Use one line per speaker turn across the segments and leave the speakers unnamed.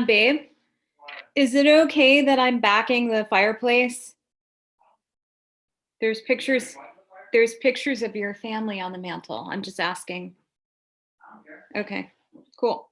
Babe, is it okay that I'm backing the fireplace? There's pictures, there's pictures of your family on the mantle. I'm just asking. Okay, cool.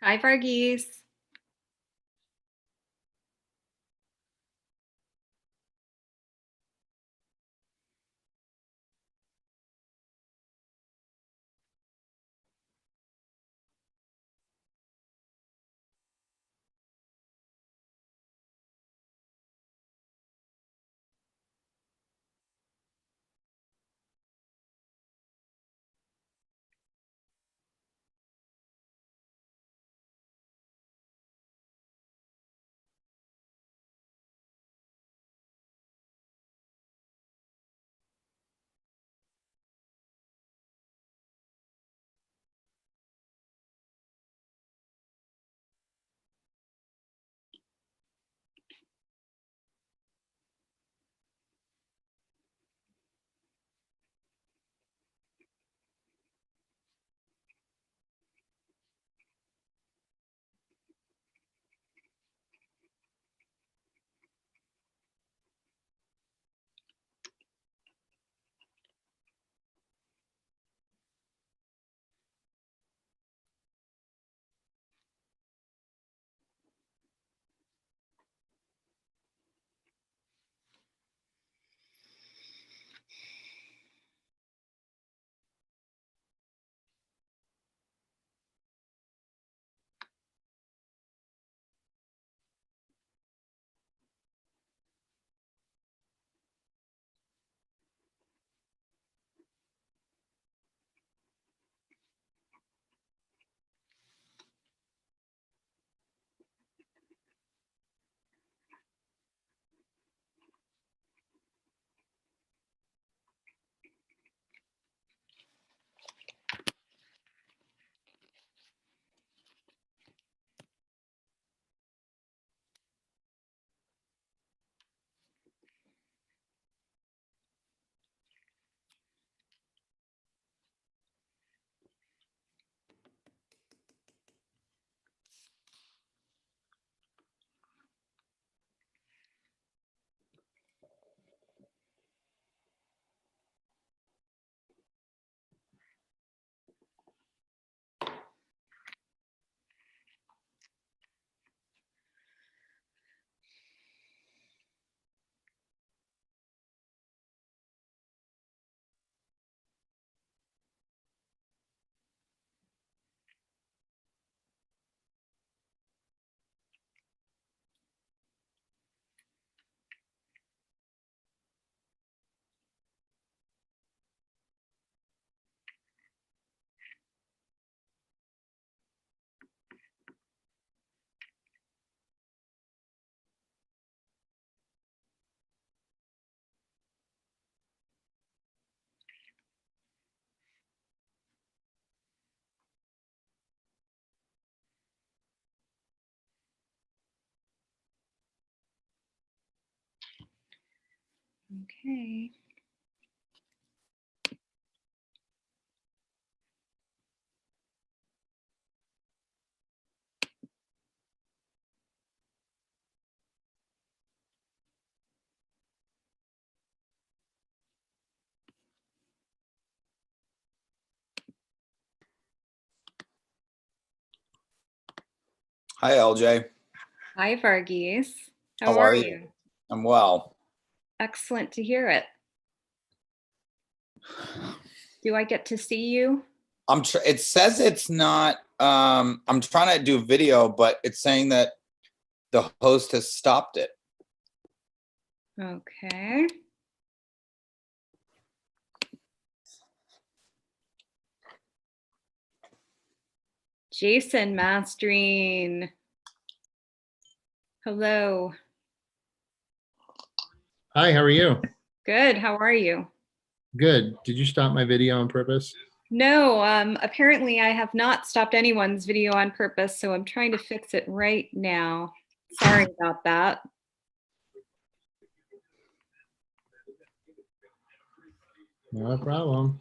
Hi, Varghese. Okay.
Hi, LJ.
Hi, Varghese. How
How
are
are you?
you?
I'm well.
Excellent to hear it. Do I get to see you?
It says it's not. I'm trying to do a video, but it's saying that the host has stopped it.
Okay. Jason Mastering. Hello.
Hi, how are you?
Good. How are you?
Good. Did you stop my video on purpose?
No, apparently I have not stopped anyone's video on purpose, so I'm trying to fix it right now. Sorry about that.
No problem.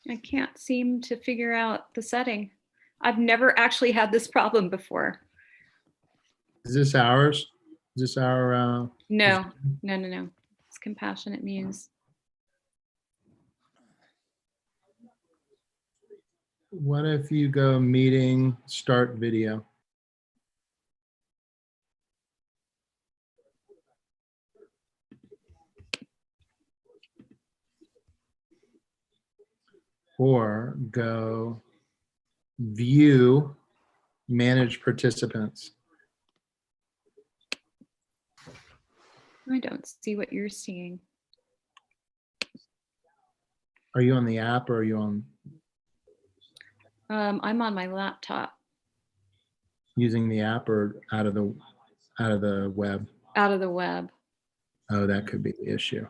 I can't seem to figure out the setting. I've never actually had this problem before.
Is this ours? Is this our
No, no. It's Compassionate Muse.
what if you go meeting, start video? Or go view, manage participants.
I don't see what you're seeing.
Are you on the app or are you on
I'm on my laptop.
using the app or out of the web?
Out of the web.
Oh, that could be the issue.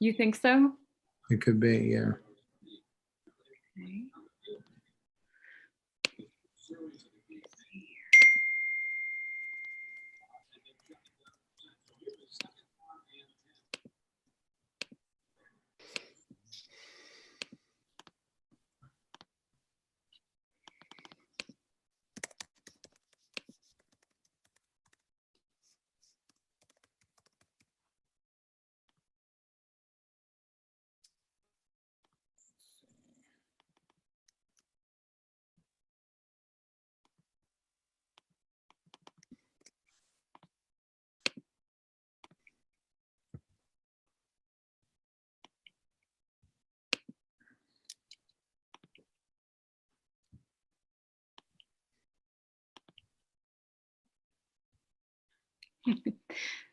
You think so?
It could be, yeah.
Okay.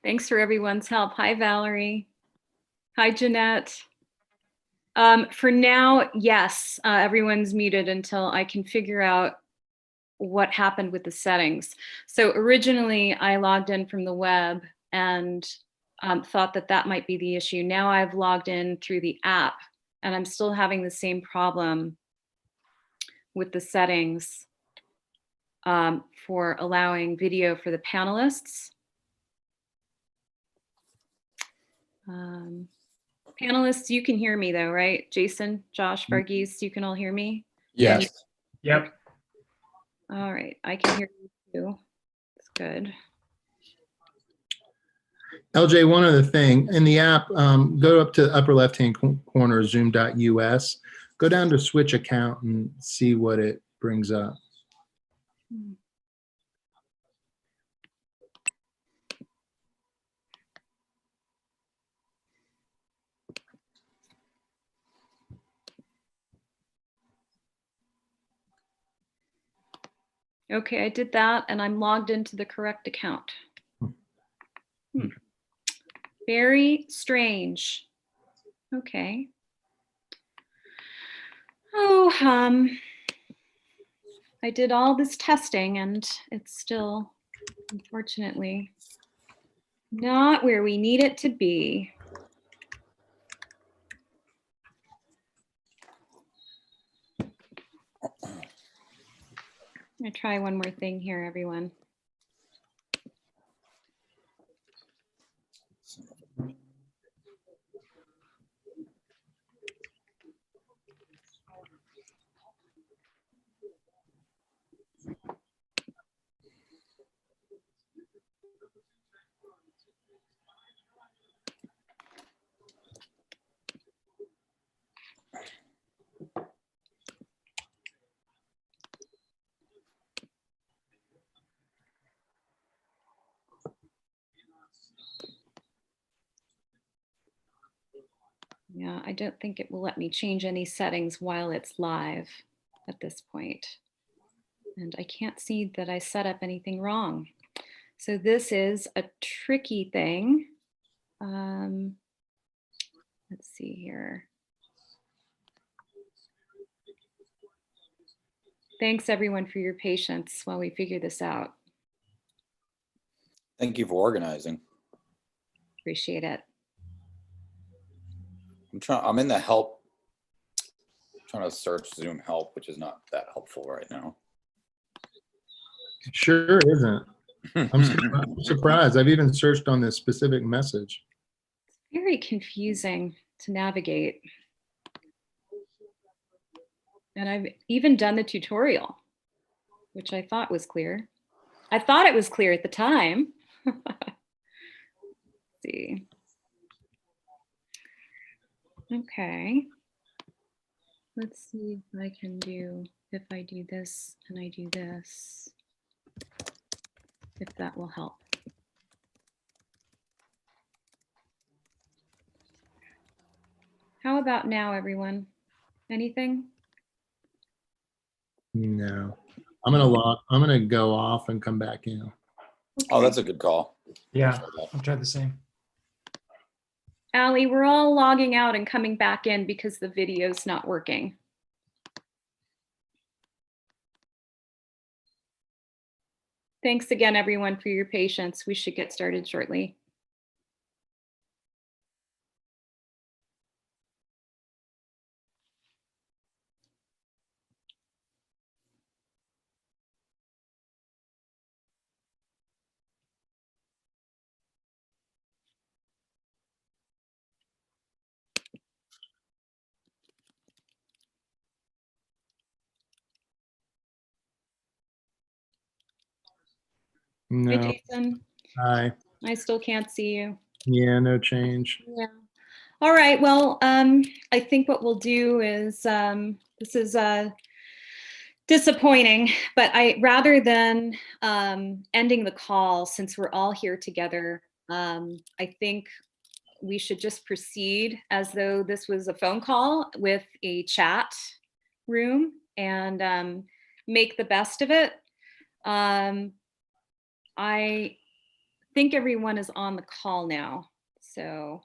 Thanks for everyone's help. Hi, Valerie. Hi, Jeanette. For now, yes, everyone's muted until I can figure out what happened with the settings. So originally I logged in from the web and thought that that might be the issue. Now I've logged in through the app and I'm still having the same problem with the settings for allowing video for the panelists. Panelists, you can hear me though, right? Jason, Josh, Varghese, you can all hear me?
Yes.
Yep.
All right, I can hear you too. That's good.
LJ, one other thing, in the app, go up to the upper left-hand corner, zoom.us, go down to switch account and see what it brings up.
Okay, I did that and I'm logged into the correct account. Very strange. Okay. Oh, I did all this testing and it's still, unfortunately, not where we need it to be. I'm gonna try one more thing here, everyone. Yeah, I don't think it will let me change any settings while it's live at this point. And I can't see that I set up anything wrong. So this is a tricky thing. Let's see here. Thanks everyone for your patience while we figure this out.
Thank you for organizing.
Appreciate it.
I'm in the help. I'm trying to search Zoom help, which is not that helpful right now.
It sure isn't. I'm surprised. I've even searched on this specific message.
Very confusing to navigate. And I've even done the tutorial, which I thought was clear. I thought it was clear at the time. Let's see. Okay. Let's see if I can do, if I do this and I do this, if that will help. How about now, everyone? Anything?
No. I'm gonna go off and come back in.
Oh, that's a good call.
Yeah, I'll try the same.
Allie, we're all logging out and coming back in because the video's not working. Thanks again, everyone, for your patience. We should get started shortly. Hi,
No.
Jason.
Hi.
I still can't see you.
Yeah, no change.
Yeah. All right. Well, I think what we'll do is this is disappointing, but rather than ending the call, since we're all here together, I think we should just proceed as though this was a phone call with a chat room and make the best of it. I think everyone is on the call now, so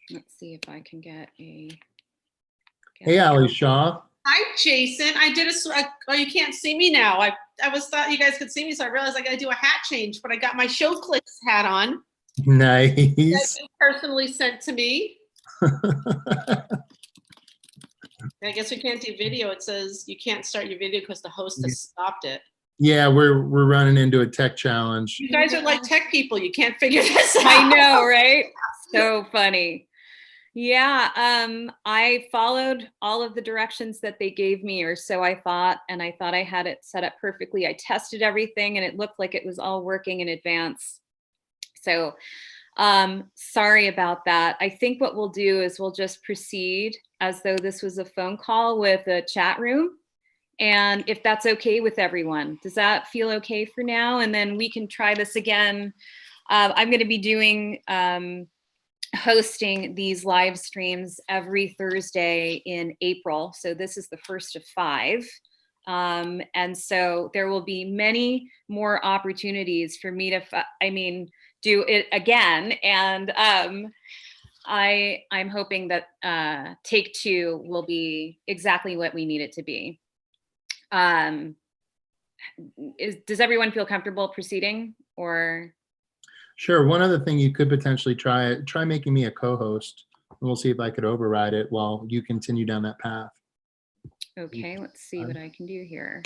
let's see if I can get a.
Hey, Ali Shaw.
Hi, Jason. I did oh, you can't see me now. I thought you guys could see me, so I realized I got to do a hat change, but I got my show clicks hat on.
Nice.
That's personally sent to me. I guess we can't do video. It says you can't start your video because the host has stopped it.
Yeah, we're running into a tech challenge.
You guys are like tech people. You can't figure this out.
I know, right? So funny. Yeah, I followed all of the directions that they gave me, or so I thought, and I thought I had it set up perfectly. I tested everything and it looked like it was all working in advance. So, sorry about that. I think what we'll do is we'll just proceed as though this was a phone call with a chat room. And if that's okay with everyone, does that feel okay for now? And then we can try this again. I'm going to be doing hosting these live streams every Thursday in April. So this is the first of 5. And so there will be many more opportunities for me to, do it again. And I'm hoping that take 2 will be exactly what we need it to be. Does everyone feel comfortable proceeding, or?
Sure. One other thing you could potentially try making me a co-host, and we'll see if I could override it while you continue down that path.
Okay, let's see what I can do here.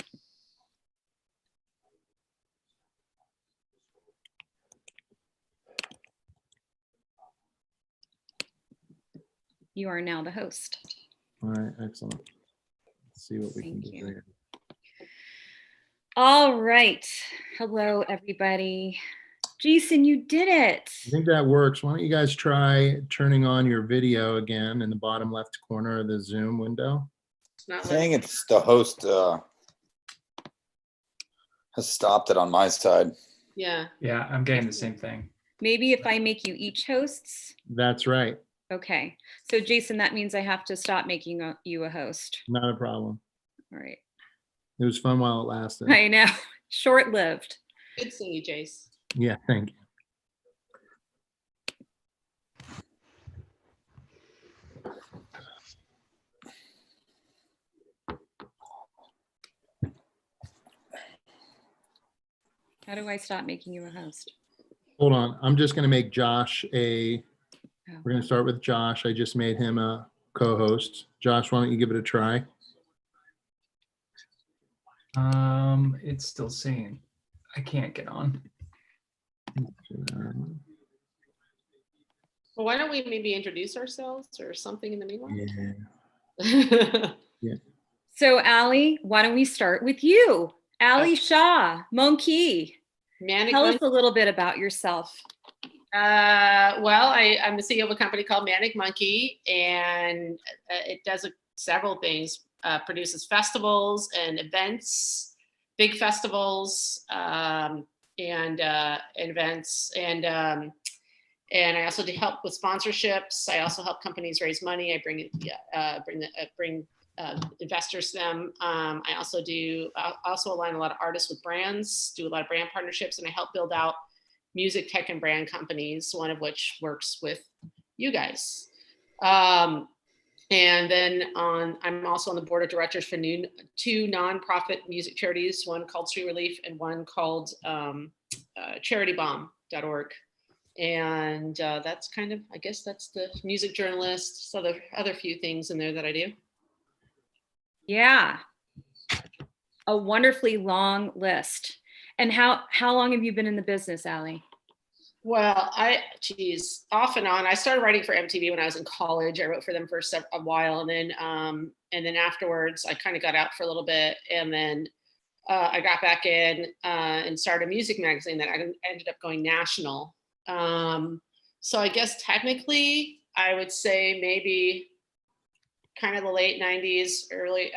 You are now the host.
All right, excellent. Let's see what we can
Thank
do
you.
there.
All right. Hello, everybody. Jason, you did it.
I think that works. Why don't you guys try turning on your video again in the bottom left corner of the Zoom window?
It's not
Saying
letting-
it's the host has stopped it on my side.
Yeah.
Yeah, I'm getting the same thing.
Maybe if I make you each hosts.
That's right.
Okay. So Jason, that means I have to stop making you a host.
Not a problem.
All right.
It was fun while it lasted.
I know. Short-lived.
Good seeing you, Jace.
Yeah, thank you.
How do I stop making you a host?
Hold on. I'm just going to make Josh
Oh.
we're going to start with Josh. I just made him a co-host. Josh, why don't you give it a try?
It's still saying I can't get on.
Well, why don't we maybe introduce ourselves or something in the meanwhile?
Yeah.
So Allie, why don't we start with you? Allie Shaw, Monkey.
Manic
Tell us
Monkey.
a little bit about yourself.
Well, I'm the CEO of a company called Manic Monkey, and it does several things. Produces festivals and events, big festivals, and events, and I also do help with sponsorships. I also help companies raise money. I bring investors to them. I also align a lot of artists with brands, do a lot of brand partnerships, and I help build out music tech and brand companies, one of which works with you guys. And then I'm also on the board of directors for 2 nonprofit music charities, one called Street Relief and one called CharityBomb.org. And that's kind of, I guess that's the music journalist. So the other few things in there that I do.
Yeah. A wonderfully long list. And how long have you been in the business, Allie?
Well, off and on. I started writing for MTV when I was in college. I wrote for them for a while, and then afterwards, I kind of got out for a little bit, and then I got back in and started a music magazine that I ended up going national. So I guess technically, I would say maybe kind of the late 90s, early,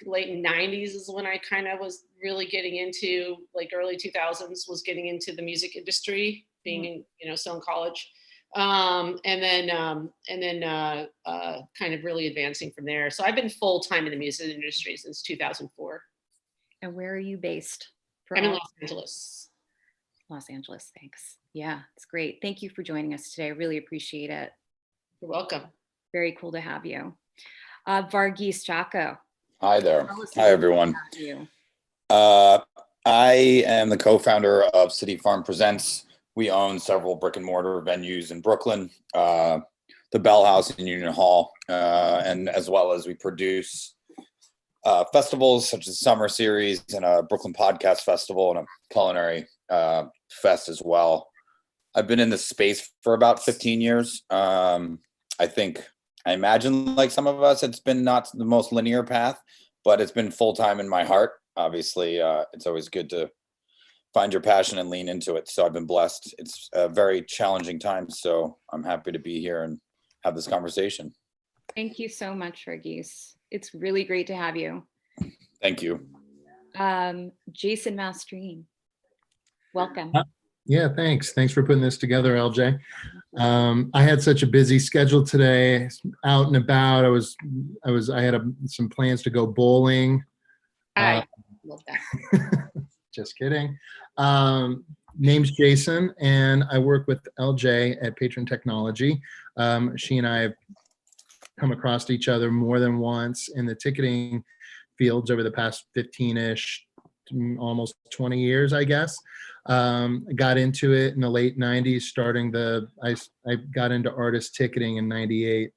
late 90s is when I kind of was really getting into, like early 2000s was getting into the music industry, being still in college. And then kind of really advancing from there. So I've been full-time in the music industry since 2004.
And where are you based?
I'm in Los Angeles.
Los Angeles, thanks. Yeah, it's great. Thank you for joining us today. I really appreciate it.
You're welcome.
Very cool to have you. Varghese Jacko.
Hi there.
Tell us a
Hi,
little
everyone.
about you.
I am the co-founder of City Farm Presents. We own several brick and mortar venues in Brooklyn, the Bell House in Union Hall, and as well as we produce festivals such as Summer Series and a Brooklyn Podcast Festival and a culinary fest as well. I've been in this space for about 15 years. I imagine like some of us, it's been not the most linear path, but it's been full time in my heart. Obviously, it's always good to find your passion and lean into it. So I've been blessed. It's a very challenging time. So I'm happy to be here and have this conversation.
Thank you so much, Verghese. It's really great to have you.
Thank you.
Jason Mastrine, welcome.
Yeah, thanks. Thanks for putting this together, LJ. I had such a busy schedule today, out and about. I had some plans to go bowling.
I love that.
Just kidding. Name's Jason, and I work with LJ at Patron Technology. She and I have come across each other more than once in the ticketing fields over the past 15-ish, almost 20 years, I guess. Got into it in the late 90s, I got into artist ticketing in 98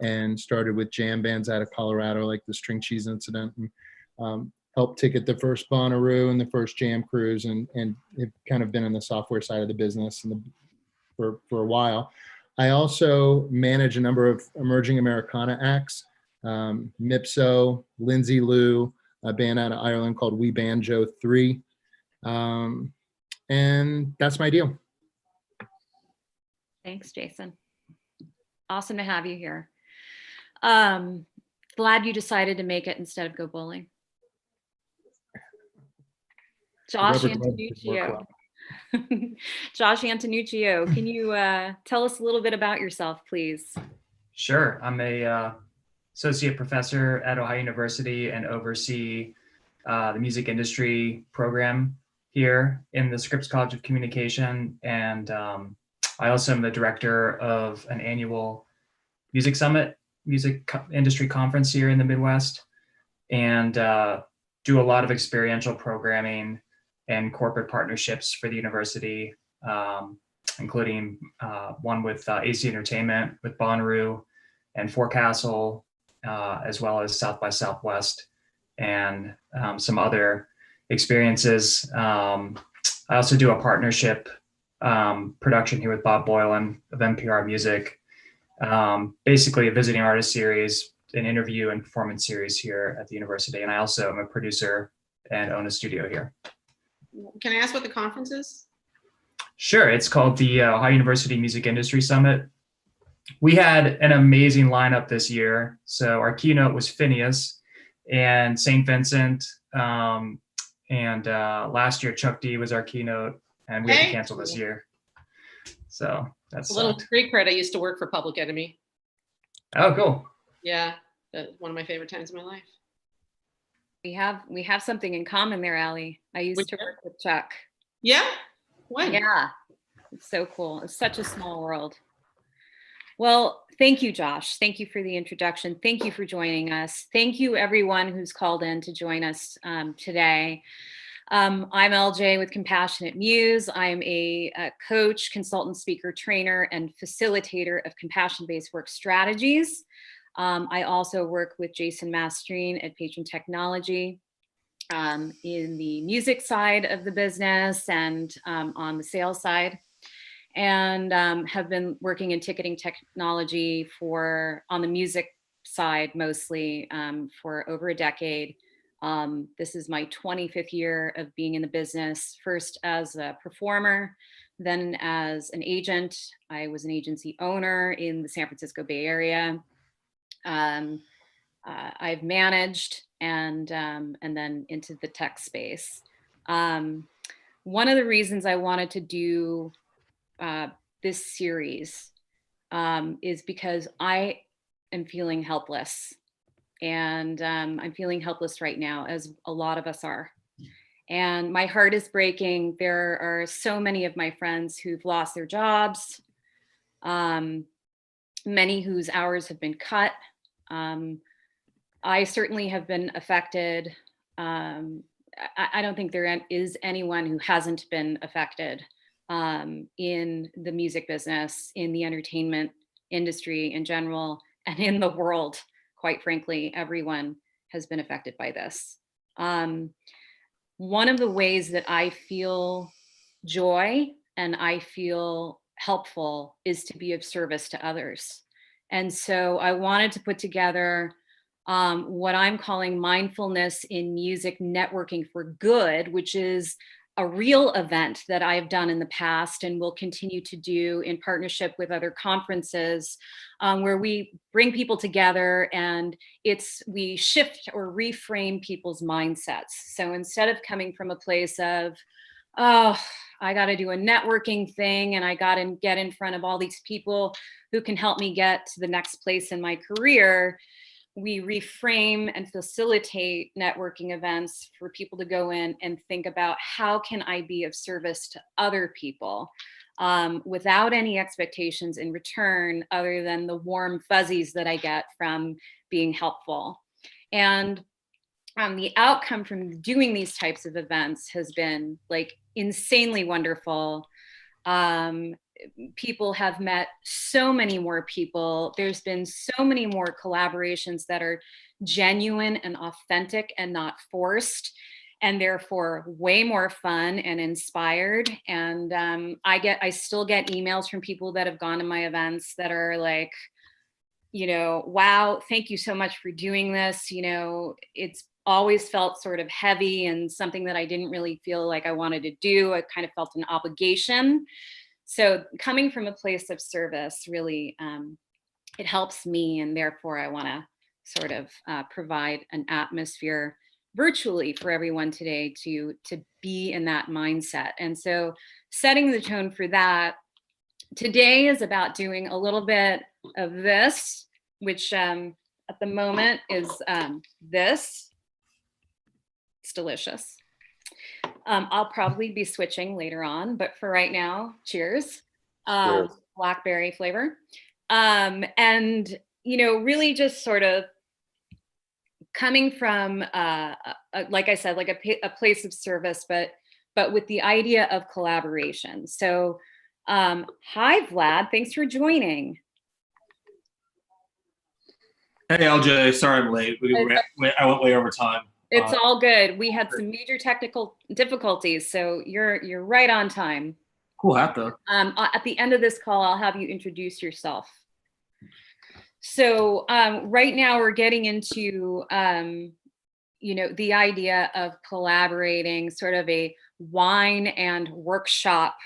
and started with jam bands out of Colorado, like the String Cheese Incident, and helped ticket the first Bonnaroo and the first Jam Cruise, and have kind of been in the software side of the business for a while. I also manage a number of emerging Americana acts, Mipso, Lindsay Lou, a band out of Ireland called We Banjo 3. And that's my deal.
Thanks, Jason. Awesome to have you here. Glad you decided to make it instead of go bowling. Josh Antonuccio. Josh Antonuccio, can you tell us a little bit about yourself, please?
Sure. I'm a associate professor at Ohio University and oversee the music industry program here in the Scripps College of Communication. And I also am the director of an annual music summit, industry conference here in the Midwest, and do a lot of experiential programming and corporate partnerships for the university, including one with AC Entertainment, with Bonnaroo and Forecastle, as well as South by Southwest, and some other experiences. I also do a partnership production here with Bob Boylan of NPR Music, basically a visiting artist series, an interview and performance series here at the university. And I also am a producer and own a studio here.
Can I ask what the conference is?
Sure. It's called the Ohio University Music Industry Summit. We had an amazing lineup this year. So our keynote was Phineas and St. Vincent. And last year, Chuck D was our keynote, and we had to cancel this year. So that's
a little street cred. I used to work for Public Enemy.
Oh, cool.
Yeah, that's one of my favorite times of my life.
We have something in common there, Allie. I used to work with Chuck.
Yeah? When?
Yeah. It's so cool. It's such a small world. Well, thank you, Josh. Thank you for the introduction. Thank you for joining us. Thank you, everyone who's called in to join us today. I'm LJ with Compassionate Muse. I'm a coach, consultant, speaker, trainer, and facilitator of compassion-based work strategies. I also work with Jason Mastrine at Patron Technology in the music side of the business and on the sales side, and have been working in ticketing technology on the music side mostly for over a decade. This is my 25th year of being in the business, first as a performer, then as an agent. I was an agency owner in the San Francisco Bay Area. I've managed and then into the tech space. One of the reasons I wanted to do this series is because I am feeling helpless, and I'm feeling helpless right now, as a lot of us are. And my heart is breaking. There are so many of my friends who've lost their jobs, many whose hours have been cut. I certainly have been affected. I don't think there is anyone who hasn't been affected in the music business, in the entertainment industry in general, and in the world. Quite frankly, everyone has been affected by this. One of the ways that I feel joy and I feel helpful is to be of service to others. And so I wanted to put together what I'm calling Mindfulness in Music Networking for Good, which is a real event that I've done in the past and will continue to do in partnership with other conferences, where we bring people together and we shift or reframe people's mindsets. So instead of coming from a place of, oh, I got to do a networking thing and I got to get in front of all these people who can help me get to the next place in my career, we reframe and facilitate networking events for people to go in and think about how can I be of service to other people, without any expectations in return other than the warm fuzzies that I get from being helpful. And the outcome from doing these types of events has been like insanely wonderful. People have met so many more people. There's been so many more collaborations that are genuine and authentic and not forced, and therefore way more fun and inspired. And I still get emails from people that have gone to my events that are like, wow, thank you so much for doing this. It's always felt sort of heavy and something that I didn't really feel like I wanted to do. I kind of felt an obligation. So coming from a place of service, really, it helps me, and therefore I want to sort of provide an atmosphere virtually for everyone today to be in that mindset. And so setting the tone for that, today is about doing a little bit of this, which at the moment is this. It's delicious. I'll probably be switching later on, but for right now, cheers.
Cheers.
Blackberry flavor. And, really just sort of coming from, like I said, like a place of service, but with the idea of collaboration. So, hi, Vlad, thanks for joining.
Hey, LJ, sorry I'm late. I went way over time.
It's all good. We had some major technical difficulties, so you're right on time.
Cool hat though.
At the end of this call, I'll have you introduce yourself. So right now we're getting into the idea of collaborating, sort of a wine and workshop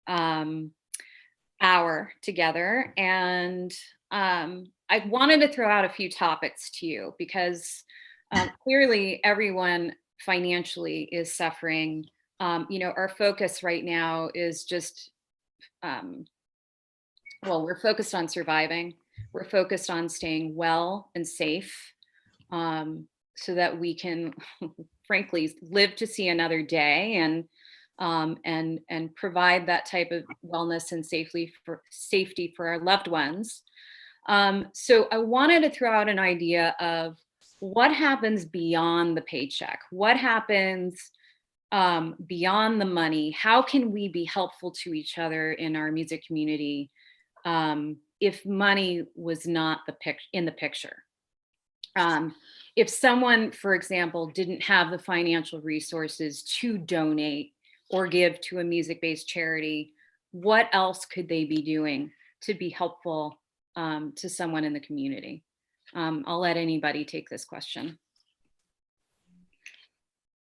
hour together, and I wanted to throw out a few topics to you because clearly everyone financially is suffering. Our focus right now is just, we're focused on surviving. We're focused on staying well and safe, so that we can, frankly, live to see another day and provide that type of wellness and safety for our loved ones. So I wanted to throw out an idea of what happens beyond the paycheck. What happens beyond the money? How can we be helpful to each other in our music community if money was not in the picture? If someone, for example, didn't have the financial resources to donate or give to a music-based charity, what else could they be doing to be helpful to someone in the community? I'll let anybody take this question.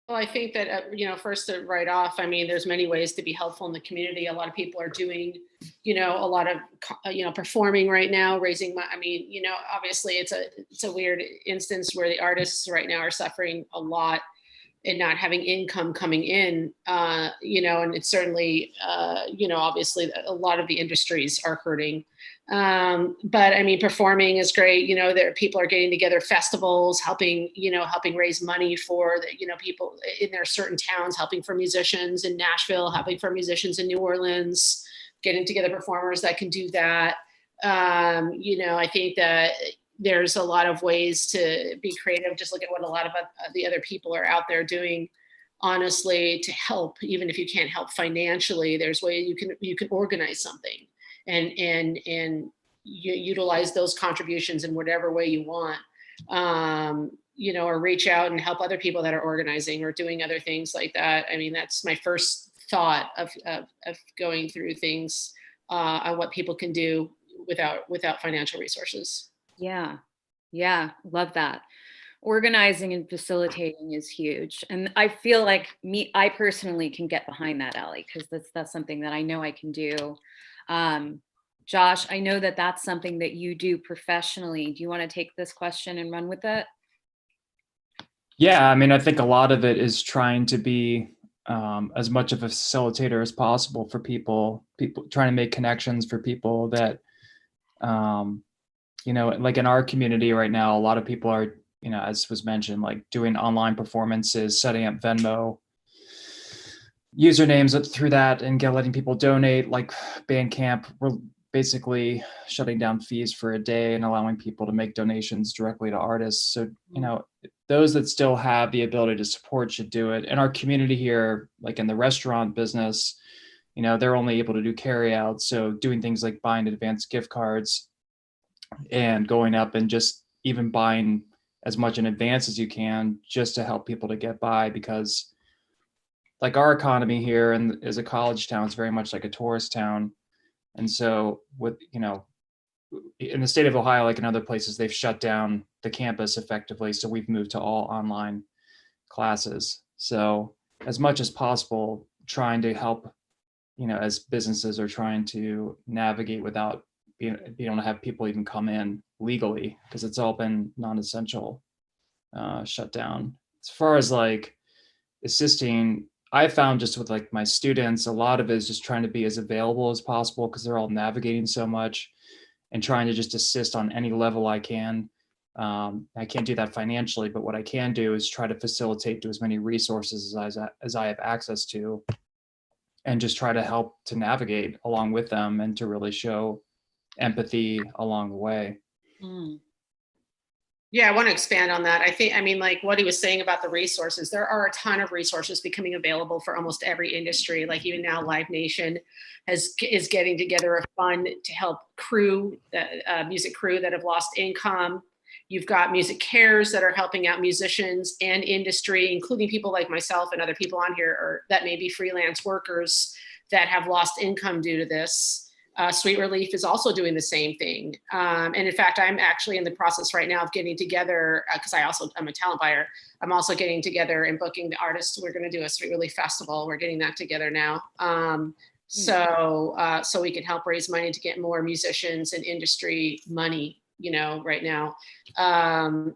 Well, I think that, first to write off, there's many ways to be helpful in the community. A lot of people are doing, a lot of, performing right now, raising money. Obviously it's a weird instance where the artists right now are suffering a lot and not having income coming in, and it's certainly, obviously a lot of the industries are hurting. But performing is great. There people are getting together, festivals, helping raise money for the, people in their certain towns, helping for musicians in Nashville, helping for musicians in New Orleans, getting together performers that can do that. I think that there's a lot of ways to be creative. Just look at what a lot of the other people are out there doing, honestly, to help. Even if you can't help financially, there's ways you can organize something and you utilize those contributions in whatever way you want, or reach out and help other people that are organizing or doing other things like that. That's my first thought of going through things on what people can do without financial resources.
Yeah. Yeah. Love that. Organizing and facilitating is huge. And I feel like I personally can get behind that, Allie, because that's something that I know I can do. Josh, I know that that's something that you do professionally. Do you want to take this question and run with it?
Yeah, I mean, I think a lot of it is trying to be as much of a facilitator as possible for people trying to make connections for people that, like in our community right now, a lot of people are, as was mentioned, like doing online performances, setting up Venmo usernames through that and letting people donate. Like Bandcamp, we're basically shutting down fees for a day and allowing people to make donations directly to artists. So, those that still have the ability to support should do it. In our community here, like in the restaurant business, they're only able to do carry out. So doing things like buying advanced gift cards and going up and just even buying as much in advance as you can just to help people to get by, because like our economy here and as a college town, it's very much like a tourist town. And so with, in the state of Ohio, like in other places, they've shut down the campus effectively. So we've moved to all online classes. So as much as possible, trying to help, as businesses are trying to navigate without being able to have people even come in legally, because it's all been non-essential shut down. As far as like assisting, I found just with like my students, a lot of it is just trying to be as available as possible because they're all navigating so much, and trying to just assist on any level I can. I can't do that financially, but what I can do is try to facilitate to as many resources as I have access to, and just try to help to navigate along with them and to really show empathy along the way.
Mm.
Yeah, I want to expand on that. I mean, like what he was saying about the resources, there are a ton of resources becoming available for almost every industry. Like even now, Live Nation is getting together a fund to help music crew that have lost income. You've got Music Cares that are helping out musicians and industry, including people like myself and other people on here that may be freelance workers that have lost income due to this. Sweet Relief is also doing the same thing. And in fact, I'm actually in the process right now of getting together, because I'm a talent buyer. I'm also getting together and booking the artists. We're going to do a Sweet Relief festival. We're getting that together now. So we can help raise money to get more musicians and industry money, right now.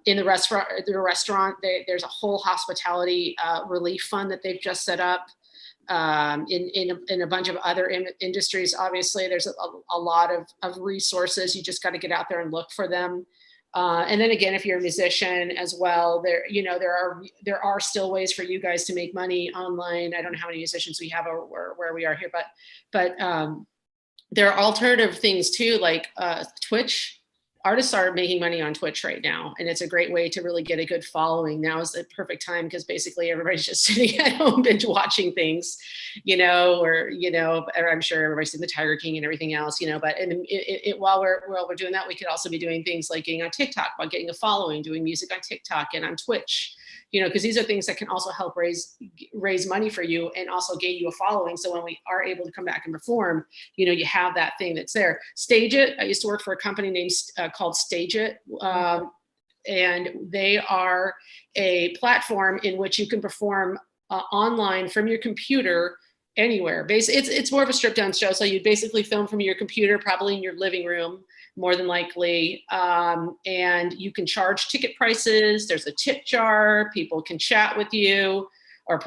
In the restaurant, there's a whole hospitality relief fund that they've just set up. In a bunch of other industries, obviously there's a lot of resources. You just got to get out there and look for them. And then again, if you're a musician as well, there are still ways for you guys to make money online. I don't know how many musicians we have or where we are here, but there are alternative things too, like Twitch. Artists are making money on Twitch right now, and it's a great way to really get a good following. Now is the perfect time because basically everybody's just sitting at home binge watching things, or I'm sure everybody's seen the Tiger King and everything else, but while we're doing that, we could also be doing things like getting on TikTok, about getting a following, doing music on TikTok and on Twitch, because these are things that can also help raise money for you and also gain you a following. So when we are able to come back and perform, you have that thing that's there. Stage It. I used to work for a company named called Stage It. And they are a platform in which you can perform online from your computer anywhere. It's more of a stripped down show. So you basically film from your computer, probably in your living room, more than likely. And you can charge ticket prices. There's a tip jar. People can chat with you or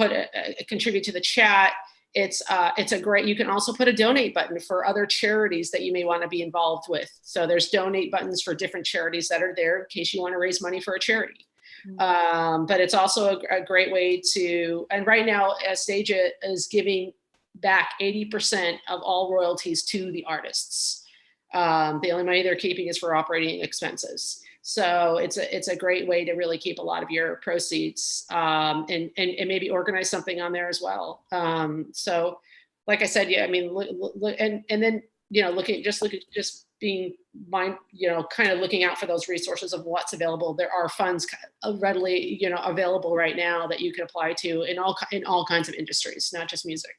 contribute to the chat. It's a great, you can also put a donate button for other charities that you may want to be involved with. So there's donate buttons for different charities that are there in case you want to raise money for a charity. But it's also a great way to, and right now Stage It is giving back 80% of all royalties to the artists. The only money they're keeping is for operating expenses. So it's a great way to really keep a lot of your proceeds, and maybe organize something on there as well. So like I said, yeah, I mean, and then, being mind, kind of looking out for those resources of what's available. There are funds readily, available right now that you can apply to in all kinds of industries, not just music.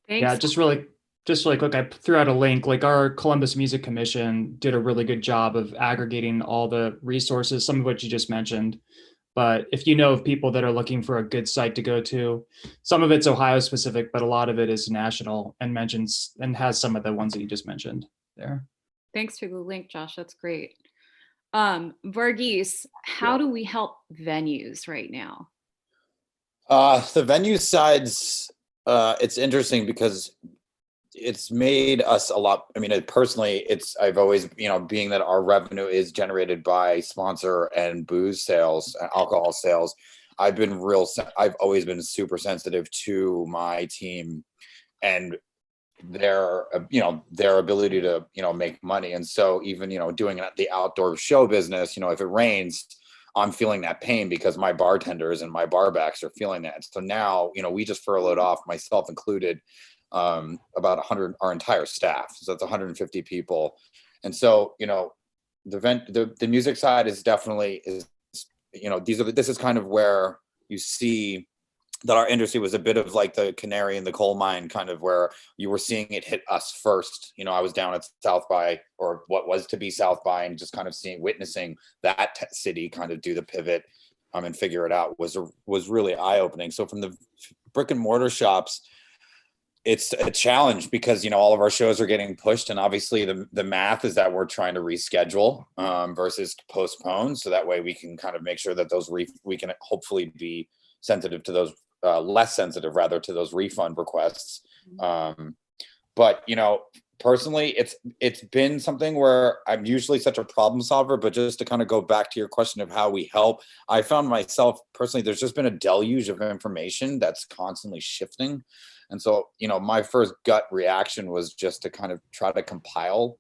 Thanks.
Yeah, just really just like, look, I threw out a link, like our Columbus Music Commission did a really good job of aggregating all the resources, some of which you just mentioned. But if you know of people that are looking for a good site to go to, some of it's Ohio specific, but a lot of it is national and mentions and has some of the ones that you just mentioned there.
Thanks for the link, Josh. That's great. Varghese, how
Yeah.
do we help venues right now?
The venue sides, it's interesting because it's made us a lot. I mean, personally, I've always, being that our revenue is generated by sponsor and booze sales, alcohol sales, I've always been super sensitive to my team and their ability to make money. And so even doing the outdoor show business, if it rains, I'm feeling that pain because my bartenders and my barbacks are feeling that. So now we just furloughed off, myself included, about 100, our entire staff, so that's 150 people. And so the music side is definitely this is kind of where you see that our industry was a bit of like the canary in the coal mine, kind of where you were seeing it hit us first. I was down at South by, or what was to be South by, and just kind of witnessing that city kind of do the pivot and figure it out was really eye-opening. So from the brick and mortar shops, it's a challenge because all of our shows are getting pushed, and obviously the math is that we're trying to reschedule versus postpone, so that way we can kind of make sure that we can hopefully be sensitive to those less sensitive rather to those refund requests. But personally, it's been something where I'm usually such a problem solver, but just to kind of go back to your question of how we help, I found myself personally, there's just been a deluge of information that's constantly shifting. And so, my first gut reaction was just to kind of try to compile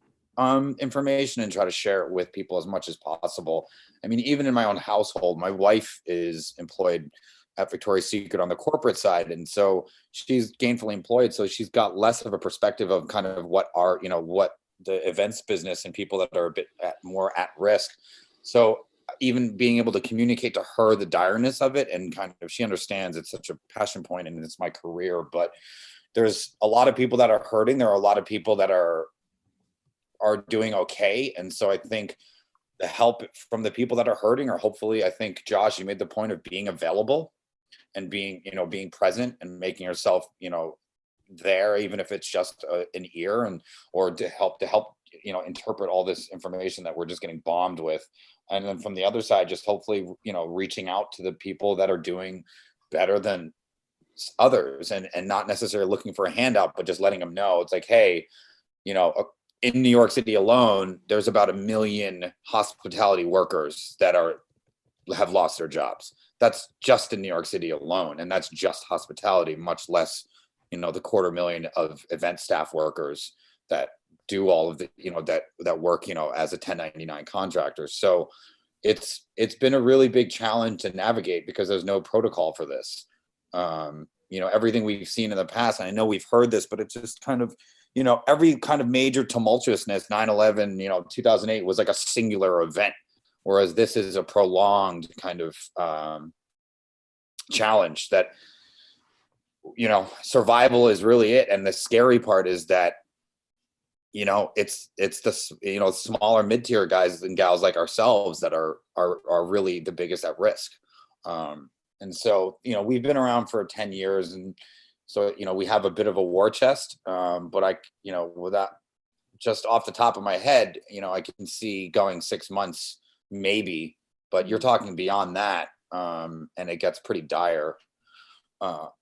information and try to share it with people as much as possible. I mean, even in my own household, my wife is employed at Victoria's Secret on the corporate side, and so she's gainfully employed, so she's got less of a perspective of kind of what the events business and people that are a bit more at risk. So even being able to communicate to her the direness of it, and kind of, she understands it's such a passion point and it's my career, but there's a lot of people that are hurting. There are a lot of people that are doing okay. And so I think the help from the people that are hurting, or hopefully, I think, Josh, you made the point of being available and being present and making yourself, there, even if it's just an ear, and or to help interpret all this information that we're just getting bombed with. And then from the other side, just hopefully reaching out to the people that are doing better than others, and not necessarily looking for a handout, but just letting them know it's like, hey, in New York City alone, there's about 1 million hospitality workers that have lost their jobs. That's just in New York City alone, and that's just hospitality, much less the 250,000 of event staff workers that do all of the that work as a 1099 contractor. So it's been a really big challenge to navigate because there's no protocol for this. Everything we've seen in the past, and I know we've heard this, but it's just kind of every kind of major tumultuousness, 9/11, 2008 was like a singular event, whereas this is a prolonged kind of challenge that survival is really it. And the scary part is that it's the smaller mid-tier guys and gals like ourselves that are really the biggest at risk. And so we've been around for 10 years, and so we have a bit of a war chest, but I without, just off the top of my head, I can see going 6 months maybe, but you're talking beyond that, and it gets pretty dire.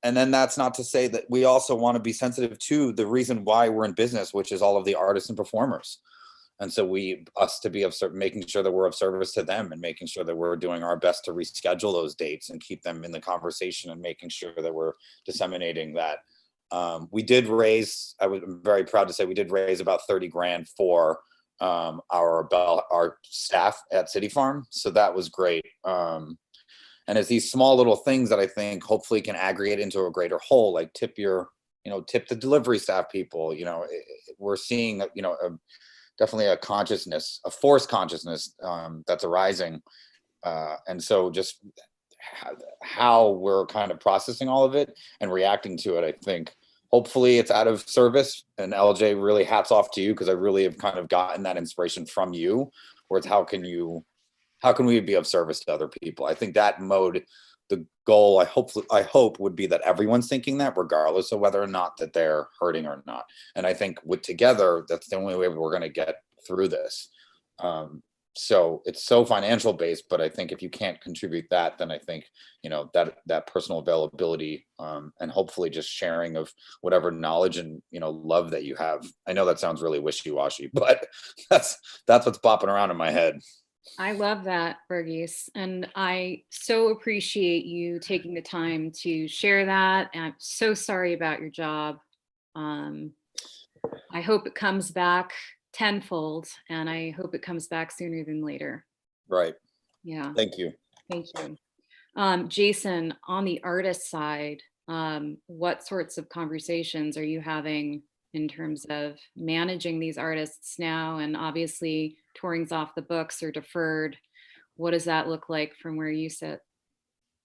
And then that's not to say that we also want to be sensitive to the reason why we're in business, which is all of the artists and performers. And so making sure that we're of service to them, and making sure that we're doing our best to reschedule those dates and keep them in the conversation, and making sure that we're disseminating that. We did raise, I'm very proud to say, we did raise about 30 grand for our staff at City Farm. So that was great. And it's these small little things that I think hopefully can aggregate into a greater whole, like tip the delivery staff people. We're seeing, definitely a consciousness, a forced consciousness that's arising. And so just how we're kind of processing all of it and reacting to it, I think hopefully it's out of service. And LJ, really hats off to you, because I really have kind of gotten that inspiration from you, where it's how can we be of service to other people? I think that mode, the goal, I hope would be that everyone's thinking that, regardless of whether or not that they're hurting or not. And I think with together, that's the only way we're going to get through this. So it's so financial based, but I think if you can't contribute that, then I think, that personal availability, and hopefully just sharing of whatever knowledge and, love that you have. I know that sounds really wishy-washy, but that's what's popping around in my head.
I love that, Burgess. And I so appreciate you taking the time to share that. And I'm so sorry about your job. I hope it comes back tenfold, and I hope it comes back sooner than later.
Right.
Yeah.
Thank you.
Thank you. Jason, on the artist side, what sorts of conversations are you having in terms of managing these artists now? And obviously touring's off the books or deferred. What does that look like from where you sit?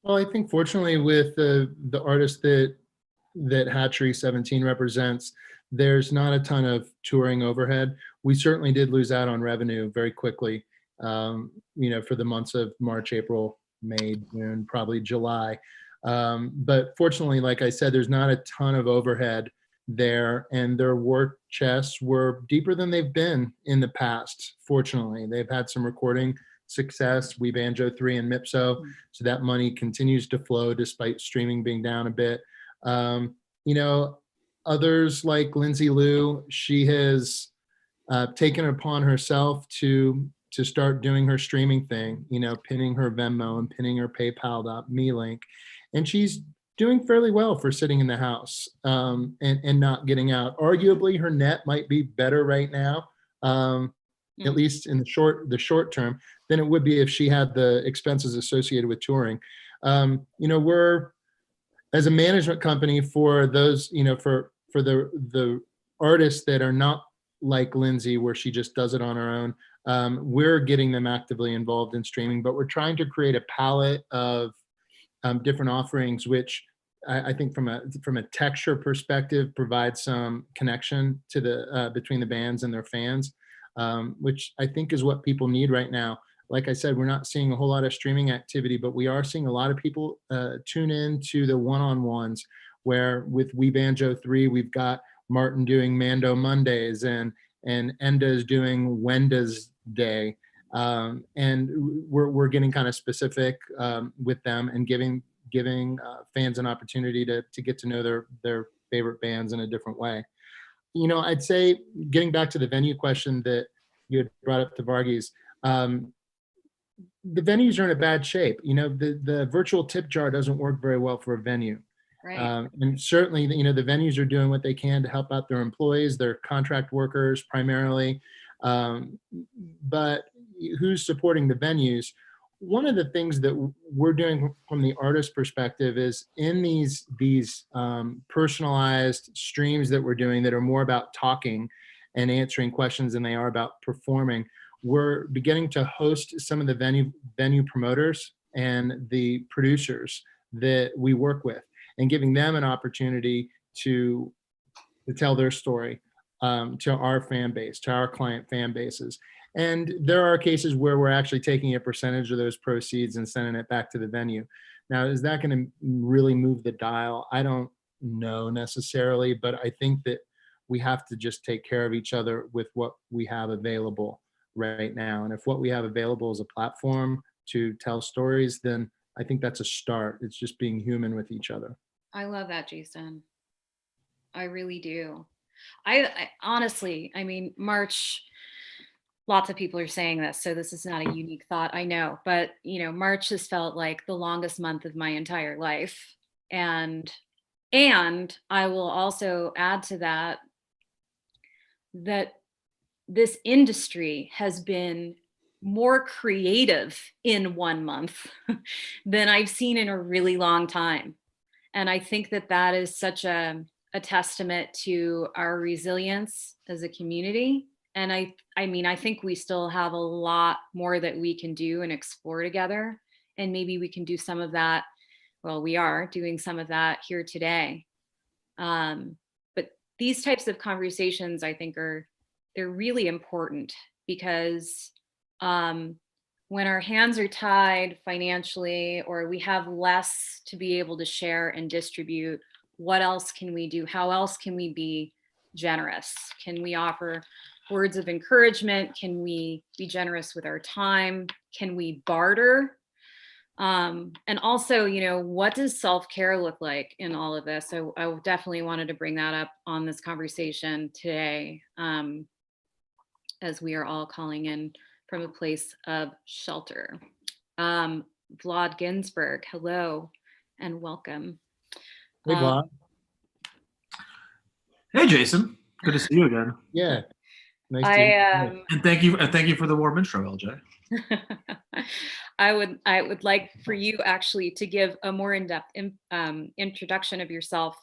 Well, I think fortunately with the artist that Hatchery 17 represents, there's not a ton of touring overhead. We certainly did lose out on revenue very quickly, for the months of March, April, May, June, probably July. But fortunately, like I said, there's not a ton of overhead there, and their war chests were deeper than they've been in the past. Fortunately, they've had some recording success, We Banjo 3 and Mipso, so that money continues to flow despite streaming being down a bit. Others like Lindsay Liu, she has taken it upon herself to start doing her streaming thing, pinning her Venmo and pinning her PayPal.me link. And she's doing fairly well for sitting in the house, and not getting out. Arguably, her net might be better right now, at least in the short term, than it would be if she had the expenses associated with touring. We're, as a management company, for those, for the artists that are not like Lindsay, where she just does it on her own, we're getting them actively involved in streaming, but we're trying to create a palette of different offerings, which I think from a texture perspective provides some connection to the between the bands and their fans, which I think is what people need right now. Like I said, we're not seeing a whole lot of streaming activity, but we are seeing a lot of people tune in to the one-on-ones, where with We Banjo 3, we've got Martin doing Mando Mondays, and Enda's doing Wenda's Day. And we're getting kind of specific with them, and giving fans an opportunity to get to know their favorite bands in a different way. I'd say, getting back to the venue question that you had brought up to Varghese, the venues are in a bad shape. The virtual tip jar doesn't work very well for a venue.
Right.
And certainly, the venues are doing what they can to help out their employees, their contract workers primarily. But who's supporting the venues? One of the things that we're doing from the artist perspective is, in these personalized streams that we're doing that are more about talking and answering questions than they are about performing, we're beginning to host some of the venue promoters and the producers that we work with, and giving them an opportunity to tell their story to our fan base, to our client fan bases. And there are cases where we're actually taking a percentage of those proceeds and sending it back to the venue. Now, is that going to really move the dial? I don't know necessarily, but I think that we have to just take care of each other with what we have available right now. And if what we have available is a platform to tell stories, then I think that's a start. It's just being human with each other.
I love that, Jason. I really do. I honestly, March, lots of people are saying this, so this is not a unique thought, I know, but March has felt like the longest month of my entire life. And I will also add to that this industry has been more creative in 1 month than I've seen in a really long time. And I think that is such a testament to our resilience as a community. And I think we still have a lot more that we can do and explore together. And maybe we can do some of that. Well, we are doing some of that here today. these types of conversations, I think, they're really important because when our hands are tied financially, or we have less to be able to share and distribute, what else can we do? How else can we be generous? Can we offer words of encouragement? Can we be generous with our time? Can we barter? And also, what does self-care look like in all of this? I definitely wanted to bring that up on this conversation today, as we are all calling in from a place of shelter. Vlad Ginsburg, hello and welcome.
Hey, Vlad.
Hey, Jason. Good to see you again.
Yeah. Nice to meet you.
And thank you for the warm intro, LJ.
I would like for you actually to give a more in-depth introduction of yourself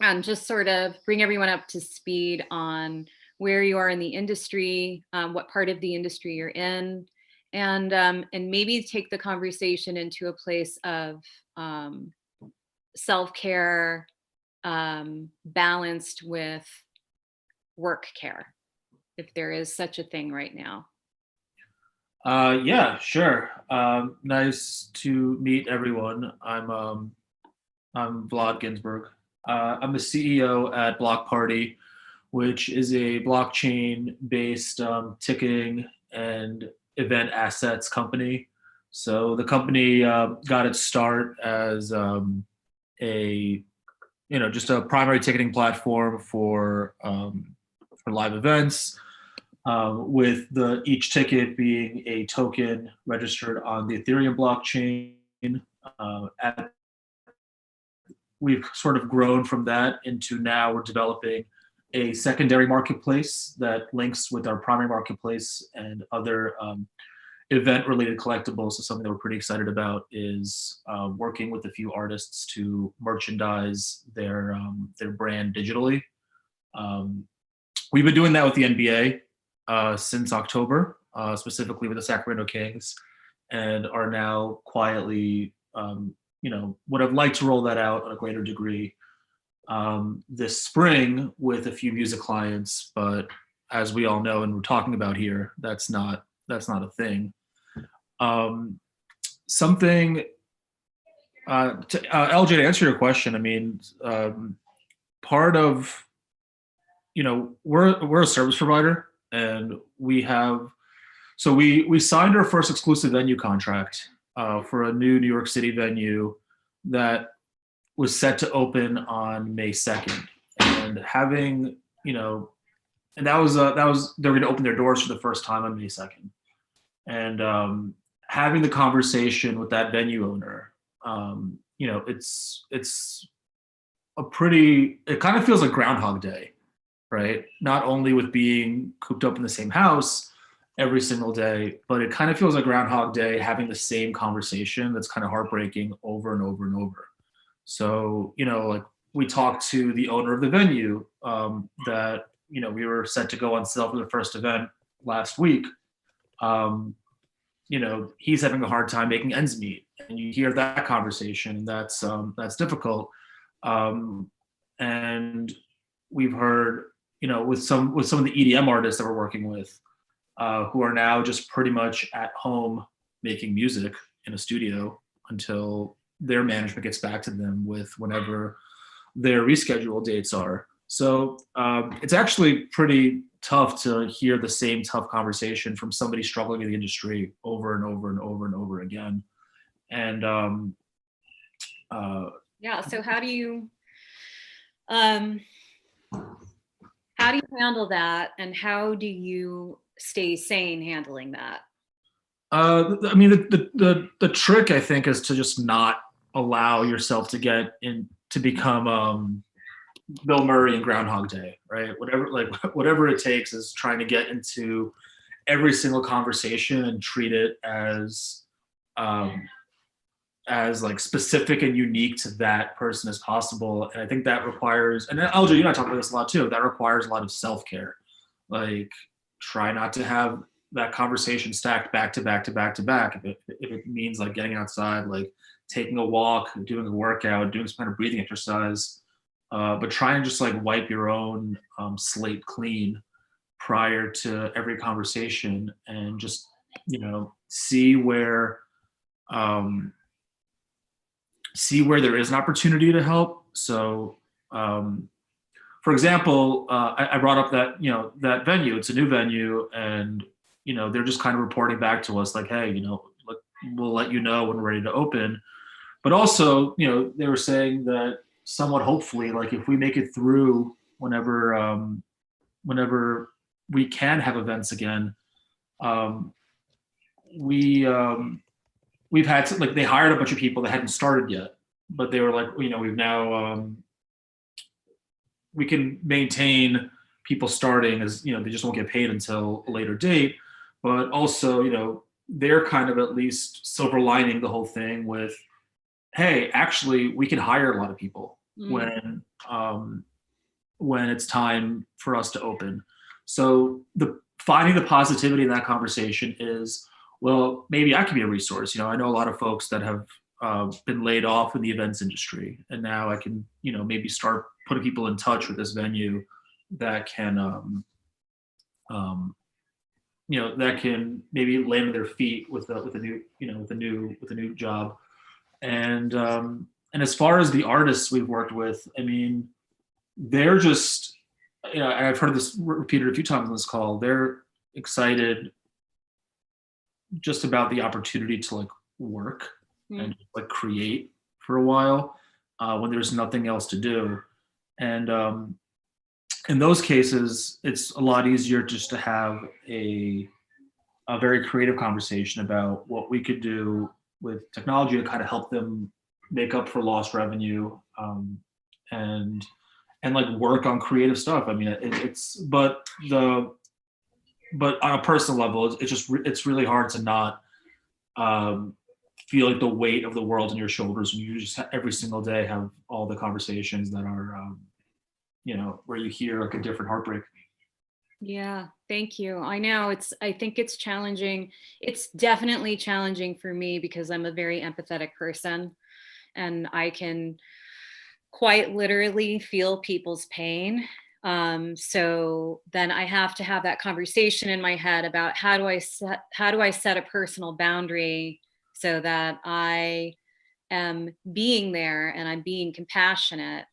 and just sort of bring everyone up to speed on where you are in the industry, what part of the industry you're in, and maybe take the conversation into a place of self-care balanced with work care, if there is such a thing right now.
Yeah, sure. Nice to meet everyone. I'm Vlad Ginsburg. I'm the CEO at Block Party, which is a blockchain-based ticketing and event assets company. So the company got its start as just a primary ticketing platform for live events, with each ticket being a token registered on the Ethereum blockchain. We've sort of grown from that into now we're developing a secondary marketplace that links with our primary marketplace and other event-related collectibles. So something that we're pretty excited about is working with a few artists to merchandise their brand digitally. We've been doing that with the NBA since October, specifically with the Sacramento Kings, and are now quietly, would have liked to roll that out on a greater degree this spring with a few music clients. But as we all know, and we're talking about here, that's not a thing. Something LJ, to answer your question, I mean, part of, we're a service provider, and we signed our first exclusive venue contract for a new New York City venue that was set to open on May 2nd, and having, and that was they're going to open their doors for the first time on May 2nd, and having the conversation with that venue owner, it's it kind of feels like Groundhog Day, right? Not only with being cooped up in the same house every single day, but it kind of feels like Groundhog Day having the same conversation that's kind of heartbreaking over and over and over. So, like we talked to the owner of the venue that, we were set to go on sale for the first event last week. He's having a hard time making ends meet, and you hear that conversation, and that's difficult. And we've heard, with some of the EDM artists that we're working with, who are now just pretty much at home making music in a studio until their management gets back to them with whenever their rescheduled dates are. So it's actually pretty tough to hear the same tough conversation from somebody struggling in the industry over and over and over and over again. And
yeah, so how do you handle that, and how do you stay sane handling that?
I mean, the trick, I think, is to just not allow yourself to get to become Bill Murray in Groundhog Day, right? Whatever it takes is trying to get into every single conversation and treat it as like specific and unique to that person as possible. And I think that requires, and LJ, you and I talk about this a lot too, that requires a lot of self-care. Like, try not to have that conversation stacked back to back to back to back. If it means like getting outside, like taking a walk, doing a workout, doing some kind of breathing exercise, but try and just like wipe your own slate clean prior to every conversation, and just, see where there is an opportunity to help. So, for example, I brought up that, that venue, it's a new venue, and, they're just kind of reporting back to us like, hey, we'll let you know when we're ready to open. But also, they were saying that somewhat hopefully, like if we make it through whenever we can have events again, we we've had like they hired a bunch of people that hadn't started yet, but they were like, we've now we can maintain people starting, as they just won't get paid until a later date. But also, they're kind of at least silver lining the whole thing with, hey, actually we can hire a lot of people when it's time for us to open. So finding the positivity in that conversation is, well, maybe I can be a resource. I know a lot of folks that have been laid off in the events industry, and now I can, maybe start putting people in touch with this venue that can, that can maybe land on their feet with a new job. And as far as the artists we've worked with, I mean, they're just, and I've heard this repeated a few times on this call, they're excited just about the opportunity to like work and like create for a while when there's nothing else to do. And in those cases, it's a lot easier just to have a very creative conversation about what we could do with technology to kind of help them make up for lost revenue, and like work on creative stuff. I mean, but on a personal level, it's really hard to not feel like the weight of the world on your shoulders when you just every single day have all the conversations that are, where you hear like a different heartbreak.
Yeah, thank you. I know I think it's challenging. It's definitely challenging for me because I'm a very empathetic person, and I can quite literally feel people's pain. So then I have to have that conversation in my head about how do I set a personal boundary so that I am being there and I'm being compassionate,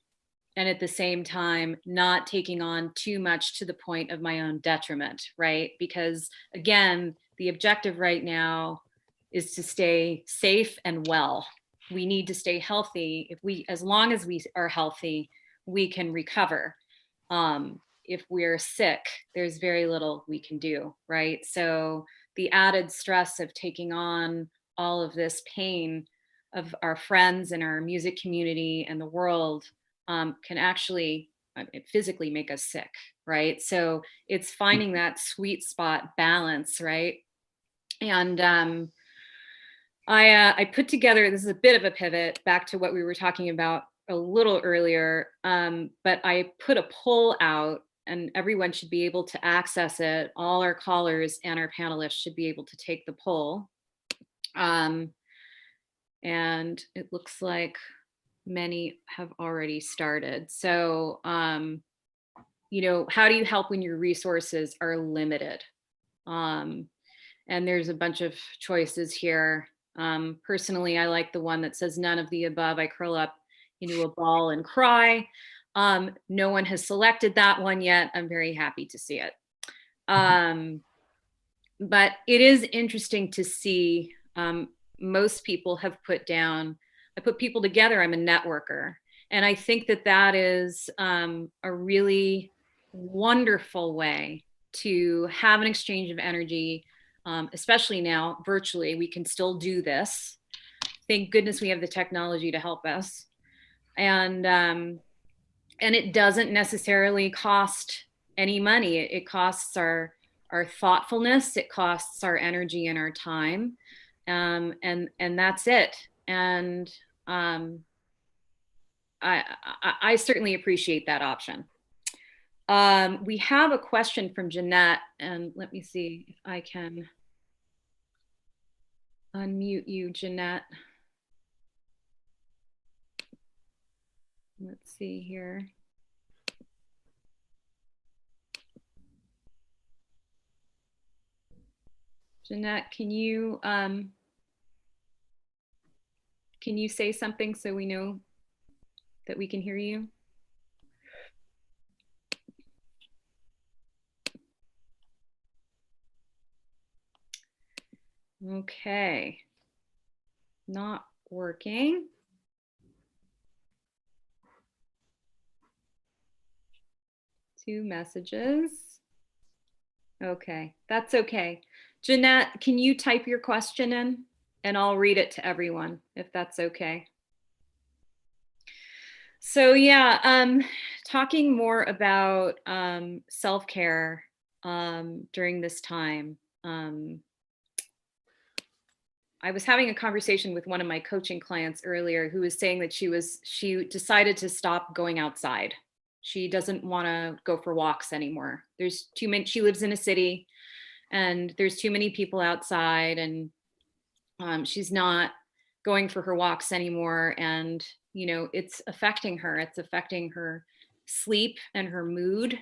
and at the same time not taking on too much to the point of my own detriment, right? Because again, the objective right now is to stay safe and well. We need to stay healthy. As long as we are healthy, we can recover. If we're sick, there's very little we can do, right? So the added stress of taking on all of this pain of our friends and our music community and the world can actually physically make us sick, right? So it's finding that sweet spot balance, right? And I put together, this is a bit of a pivot back to what we were talking about a little earlier, but I put a poll out and everyone should be able to access it. All our callers and our panelists should be able to take the poll. And it looks like many have already started. So, how do you help when your resources are limited? And there's a bunch of choices here. Personally, I like the one that says none of the above. I curl up into a ball and cry. No one has selected that one yet. I'm very happy to see it. But it is interesting to see most people have put down, I put people together, I'm a networker. And I think that is a really wonderful way to have an exchange of energy, especially now virtually. We can still do this. Thank goodness we have the technology to help us. And it doesn't necessarily cost any money. It costs our thoughtfulness, it costs our energy and our time. And that's it. And I certainly appreciate that option. We have a question from Jeanette, and let me see if I can unmute you, Jeanette. Let's see here. Jeanette, can you say something so we know that we can hear you? Okay. Not working. Two messages. Okay, that's okay. Jeanette, can you type your question in and I'll read it to everyone if that's okay. So yeah, talking more about self-care during this time. I was having a conversation with one of my coaching clients earlier who was saying that she decided to stop going outside. She doesn't want to go for walks anymore. There's too many, she lives in a city and there's too many people outside, and she's not going for her walks anymore. And, you know, it's affecting her. It's affecting her sleep and her mood.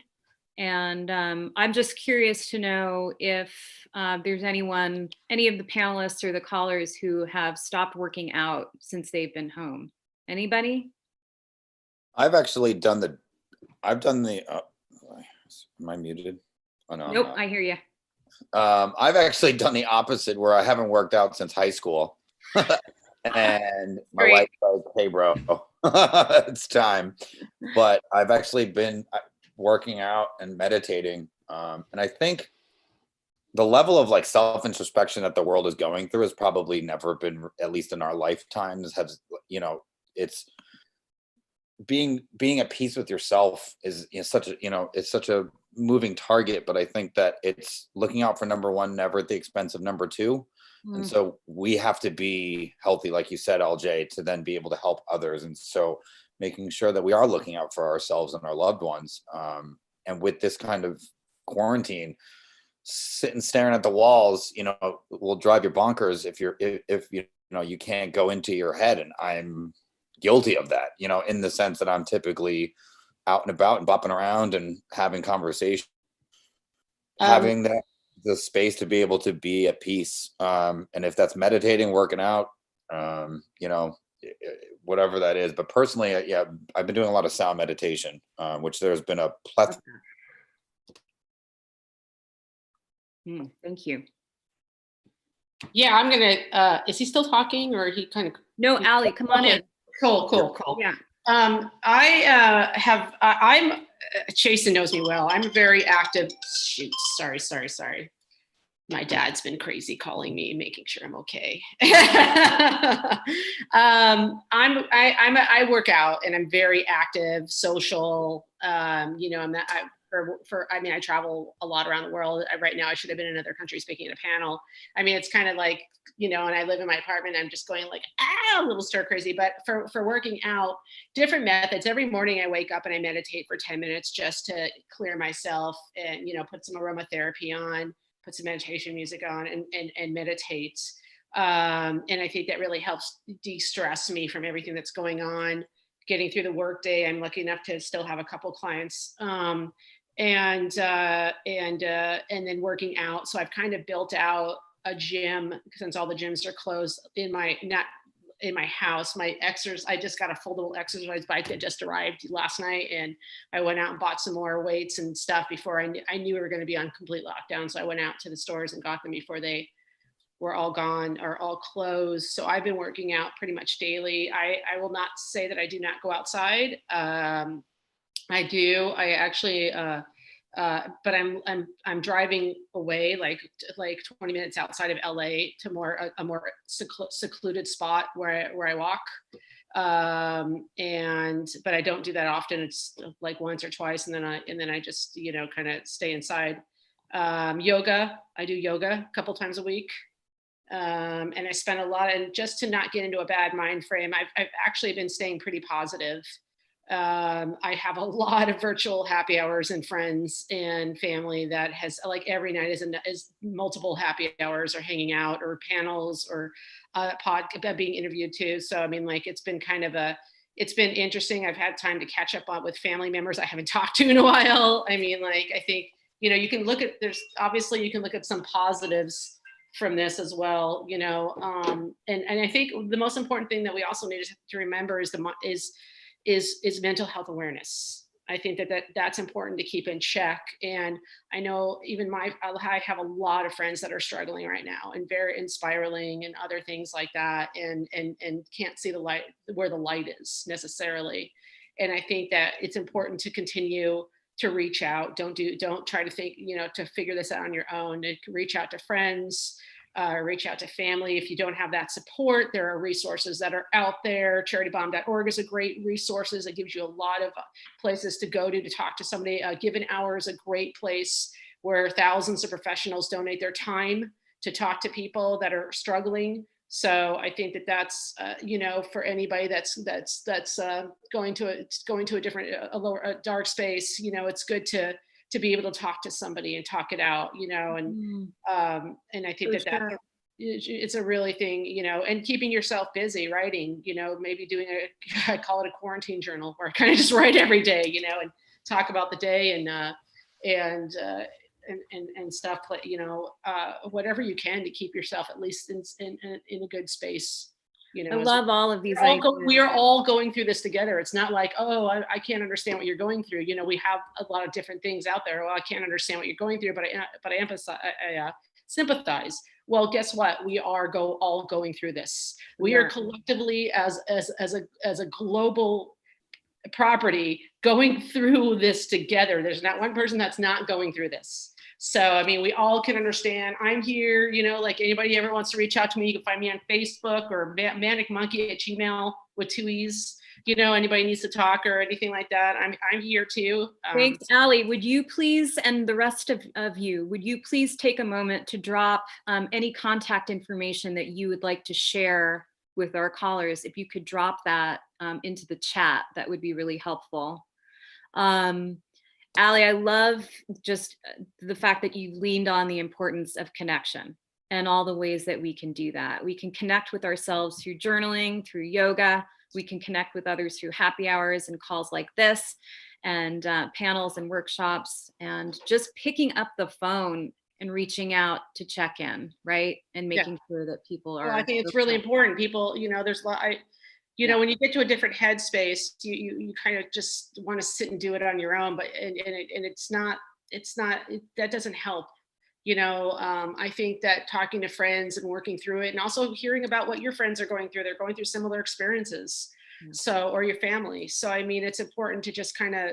And I'm just curious to know if there's any of the panelists or the callers who have stopped working out since they've been home. Anybody?
I've actually done the, am I muted? Oh, no,
Nope,
I'm not.
I hear you.
I've actually done the opposite where I haven't worked out since high school. And my
Great.
wife's like, hey, bro, it's time. But I've actually been working out and meditating. And I think the level of like self-introspection that the world is going through has probably never been, at least in our lifetimes, has, you know, it's being at peace with yourself is, you know, such a, you know, it's such a moving target. But I think that it's looking out for number one, never at the expense of number two. And so we have to be healthy, like you said, LJ, to then be able to help others. And so making sure that we are looking out for ourselves and our loved ones. And with this kind of quarantine, sitting staring at the walls, you know, will drive you bonkers if you know, you can't go into your head. And I'm guilty of that, you know, in the sense that I'm typically out and about and bopping around and having conversation, having that the space to be able to be at peace. And if that's meditating, working out, you know, whatever that is. But personally, yeah, I've been doing a lot of sound meditation, which there's been a plethora.
Thank you.
Yeah, I'm gonna, is he still talking or he kind of?
No, Allie, come on in.
Cool.
Yeah.
Chasen knows me well. I'm a very active, shoot, sorry. My dad's been crazy calling me, making sure I'm okay. I work out and I'm very active, social. You know, I travel a lot around the world. Right now, I should have been in another country speaking at a panel. I mean, it's kind of like, you know, and I live in my apartment. I'm just going like, a little stir crazy. But for working out, different methods. Every morning I wake up and I meditate for 10 minutes just to clear myself and, you know, put some aromatherapy on, put some meditation music on and meditate. And I think that really helps de-stress me from everything that's going on, getting through the workday. I'm lucky enough to still have a couple clients. And then working out. So I've kind of built out a gym since all the gyms are closed in my house. I just got a foldable exercise bike that just arrived last night, and I went out and bought some more weights and stuff before I knew we were going to be on complete lockdown. So I went out to the stores and got them before they were all gone or all closed. So I've been working out pretty much daily. I will not say that I do not go outside. I do. I actually, but I'm driving away like 20 minutes outside of LA to a more secluded spot where I walk. But I don't do that often. It's like once or twice, and then I just, you know, kind of stay inside. Yoga. I do yoga a couple times a week. And I spend a lot, and just to not get into a bad mind frame, I've actually been staying pretty positive. I have a lot of virtual happy hours and friends and family that has, like, every night is multiple happy hours or hanging out or panels or being interviewed too. So I mean, like, it's been kind of it's been interesting. I've had time to catch up on with family members I haven't talked to in a while. I mean, like, I think, you know, you can look at, you can look at some positives from this as well, you know, and I think the most important thing that we also need to remember is is mental health awareness. I think that's important to keep in check. And I know even I have a lot of friends that are struggling right now and spiraling and other things like that, and can't see the light, where the light is necessarily. And I think that it's important to continue to reach out. Don't try to think, you know, to figure this out on your own. Reach out to friends, reach out to family. If you don't have that support, there are resources that are out there. CharityBomb.org is a great resource. It gives you a lot of places to go to talk to somebody. Given Hour is a great place where thousands of professionals donate their time to talk to people that are struggling. So I think that's you know, for anybody that's going to a different, a dark space, you know, it's good to be able to talk to somebody and talk it out, you know, and I think it's a really thing, you know, and keeping yourself busy writing, you know, maybe doing I call it a quarantine journal, where I kind of just write every day, you know, and talk about the day and stuff, you know, whatever you can to keep yourself at least in a good space. You know,
I love all of these.
We are all going through this together. It's not like, oh, I can't understand what you're going through. You know, we have a lot of different things out there. Well, I can't understand what you're going through, but I empathize, I sympathize. Well, guess what? We are all going through this. We are collectively as a global property going through this together. There's not one person that's not going through this. So, I mean, we all can understand. I'm here, you know, like anybody ever wants to reach out to me, you can find me on Facebook or manicmonkey@gmail with 2 E's. You know, anybody needs to talk or anything like that, I'm here too.
Thanks, Allie. Would you please, and the rest of you, would you please take a moment to drop any contact information that you would like to share with our callers? If you could drop that into the chat, that would be really helpful. Allie, I love just the fact that you leaned on the importance of connection and all the ways that we can do that. We can connect with ourselves through journaling, through yoga. We can connect with others through happy hours and calls like this, and panels and workshops, and just picking up the phone and reaching out to check in, right? And making sure that people are.
Well, I think it's really important. People, you know, there's a lot, you know, when you get to a different headspace, you kind of just want to sit and do it on your own, but it's not that doesn't help. You know, I think that talking to friends and working through it, and also hearing about what your friends are going through, they're going through similar experiences. So, or your family. So, I mean, it's important to just kind of,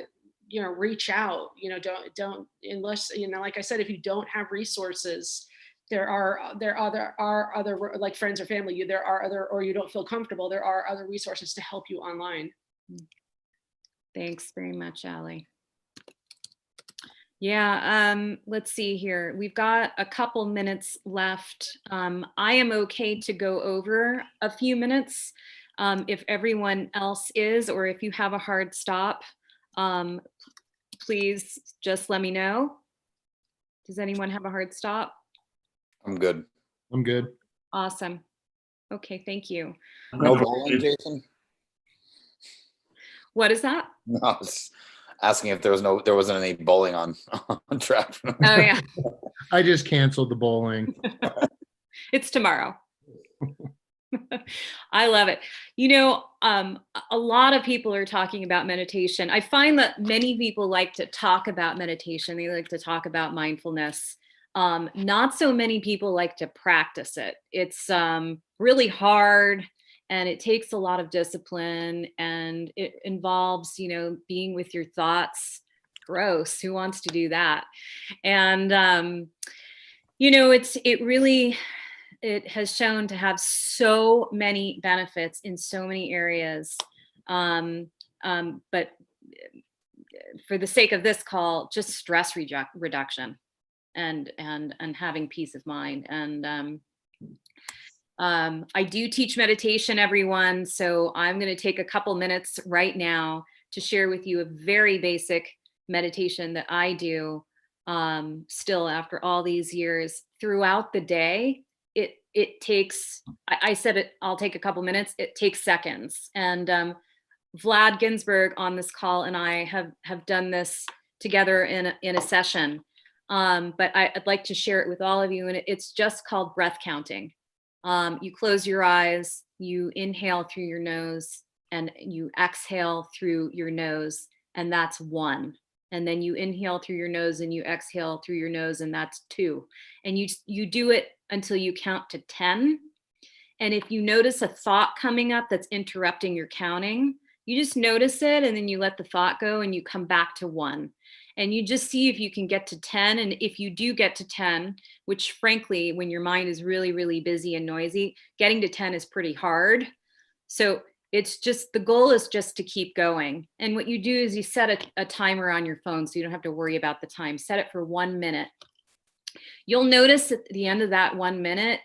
you know, reach out, you know, don't, unless, you know, like I said, if you don't have resources, there are other like friends or family, there are other, or you don't feel comfortable, there are other resources to help you online.
Thanks very much, Allie. Yeah, let's see here. We've got a couple minutes left. I am okay to go over a few minutes if everyone else is, or if you have a hard stop, please just let me know. Does anyone have a hard stop?
I'm good.
I'm good.
Awesome. Okay, thank you.
No bowling, Jason?
What is that?
No, I was asking if there wasn't any bowling on track.
Oh yeah.
I just canceled the bowling.
It's tomorrow. I love it. You know, a lot of people are talking about meditation. I find that many people like to talk about meditation. They like to talk about mindfulness. Not so many people like to practice it. It's really hard, and it takes a lot of discipline, and it involves, you know, being with your thoughts. Gross. Who wants to do that? And, you know, it has shown to have so many benefits in so many areas. But for the sake of this call, just stress reduction and having peace of mind. And I do teach meditation, everyone. So I'm going to take a couple minutes right now to share with you a very basic meditation that I do still after all these years throughout the day. It takes, I said it, I'll take a couple minutes. It takes seconds. And Vlad Ginsburg on this call and I have done this together in a session. But I'd like to share it with all of you. And it's just called breath counting. You close your eyes, you inhale through your nose, and you exhale through your nose, and that's 1. And then you inhale through your nose and you exhale through your nose, and that's 2. And you do it until you count to 10. And if you notice a thought coming up that's interrupting your counting, you just notice it and then you let the thought go and you come back to 1. And you just see if you can get to 10. And if you do get to 10, which frankly, when your mind is really, really busy and noisy, getting to 10 is pretty hard. So it's just, the goal is just to keep going. And what you do is you set a timer on your phone so you don't have to worry about the time. Set it for 1 minute. You'll notice at the end of that 1 minute,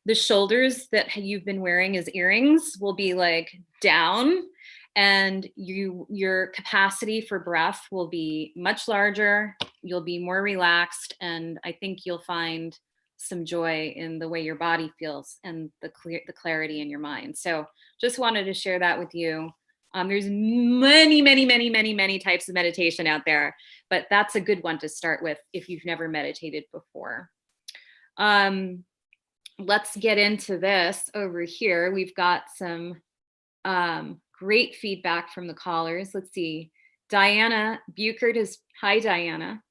the shoulders that you've been wearing as earrings will be like down, and your capacity for breath will be much larger. You'll be more relaxed, and I think you'll find some joy in the way your body feels and the clarity in your mind. So just wanted to share that with you. There's many types of meditation out there, but that's a good one to start with if you've never meditated before. Let's get into this over here. We've got some great feedback from the callers. Let's see. Diana Buchert hi Diana,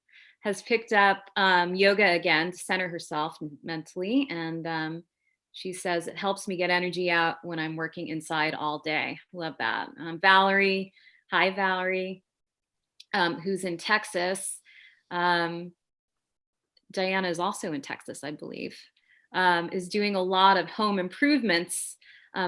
has picked up yoga again to center herself mentally. And she says, it helps me get energy out when I'm working inside all day. Love that. Valerie, hi Valerie, who's in Texas. Diana is also in Texas, I believe. Is doing a lot of home improvements,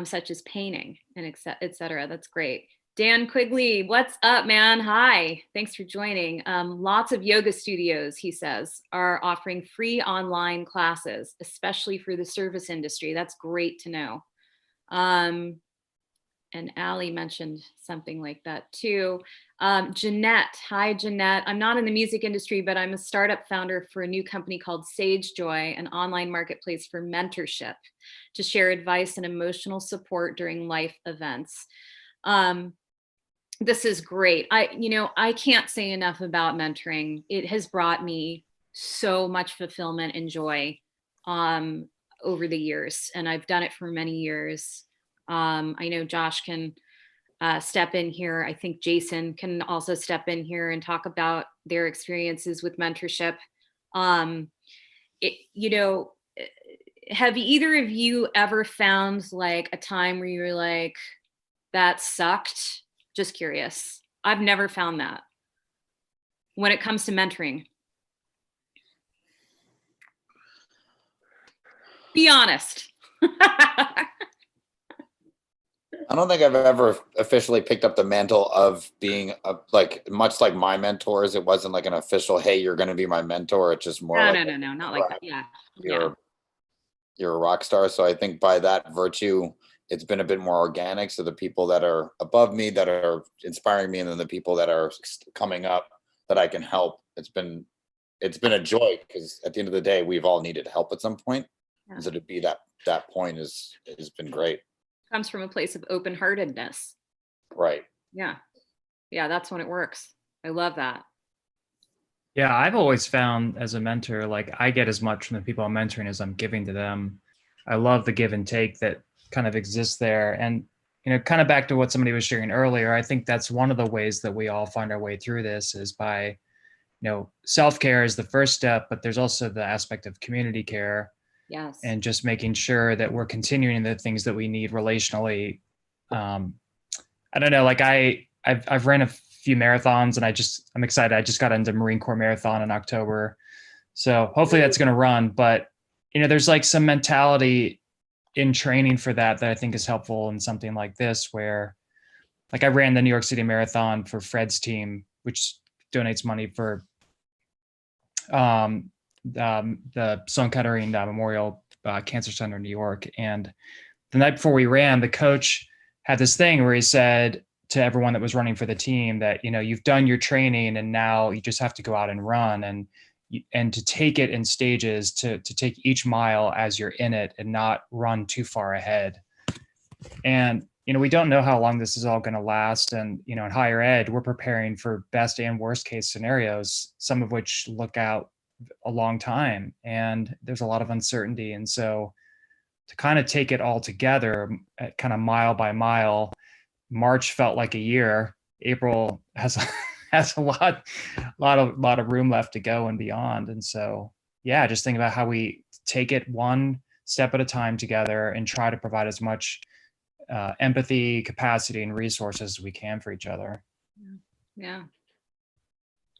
such as painting and et cetera. That's great. Dan Quigley, what's up, man? Hi, thanks for joining. Lots of yoga studios, he says, are offering free online classes, especially for the service industry. That's great to know. And Allie mentioned something like that too. Jeanette, hi Jeanette. I'm not in the music industry, but I'm a startup founder for a new company called Sage Joy, an online marketplace for mentorship to share advice and emotional support during life events. This is great. I can't say enough about mentoring. It has brought me so much fulfillment and joy over the years, and I've done it for many years. I know Josh can step in here. I think Jason can also step in here and talk about their experiences with mentorship. Have either of you ever found like a time where you were like, that sucked? Just curious. I've never found that when it comes to mentoring. Be honest.
I don't think I've ever officially picked up the mantle of being much like my mentors. It wasn't like an official, hey, you're going to be my mentor. It's just more
No,
like,
no, not like that. Yeah.
You're a rock star. So I think by that virtue, it's been a bit more organic. So the people that are above me, that are inspiring me, and then the people that are coming up that I can help, it's been a joy, because at the end of the day, we've all needed help at some point.
Yeah.
And so to be that point has been great.
Comes from a place of open-heartedness.
Right.
Yeah, that's when it works. I love that.
Yeah, I've always found as a mentor, like I get as much from the people I'm mentoring as I'm giving to them. I love the give and take that kind of exists there. And, kind of back to what somebody was sharing earlier, I think that's one of the ways that we all find our way through this is by, self-care is the first step, but there's also the aspect of community care.
Yes.
And just making sure that we're continuing the things that we need relationally. I don't know, like I've ran a few marathons and I'm excited. I just got into Marine Corps Marathon in October. So hopefully that's going to run, but there's like some mentality in training for that I think is helpful in something like this, where like I ran the New York City Marathon for Fred's team, which donates money for the Sloan Kettering Memorial Cancer Center in New York. And the night before we ran, the coach had this thing where he said to everyone that was running for the team that, you've done your training and now you just have to go out and run, and to take it in stages, to take each mile as you're in it and not run too far ahead. And we don't know how long this is all going to last. And, in higher ed, we're preparing for best and worst case scenarios, some of which look out a long time. And there's a lot of uncertainty. And so to kind of take it all together, kind of mile by mile, March felt like a year. April has has a lot of room left to go and beyond. And so, yeah, just think about how we take it one step at a time together and try to provide as much empathy, capacity, and resources as we can for each other.
Yeah.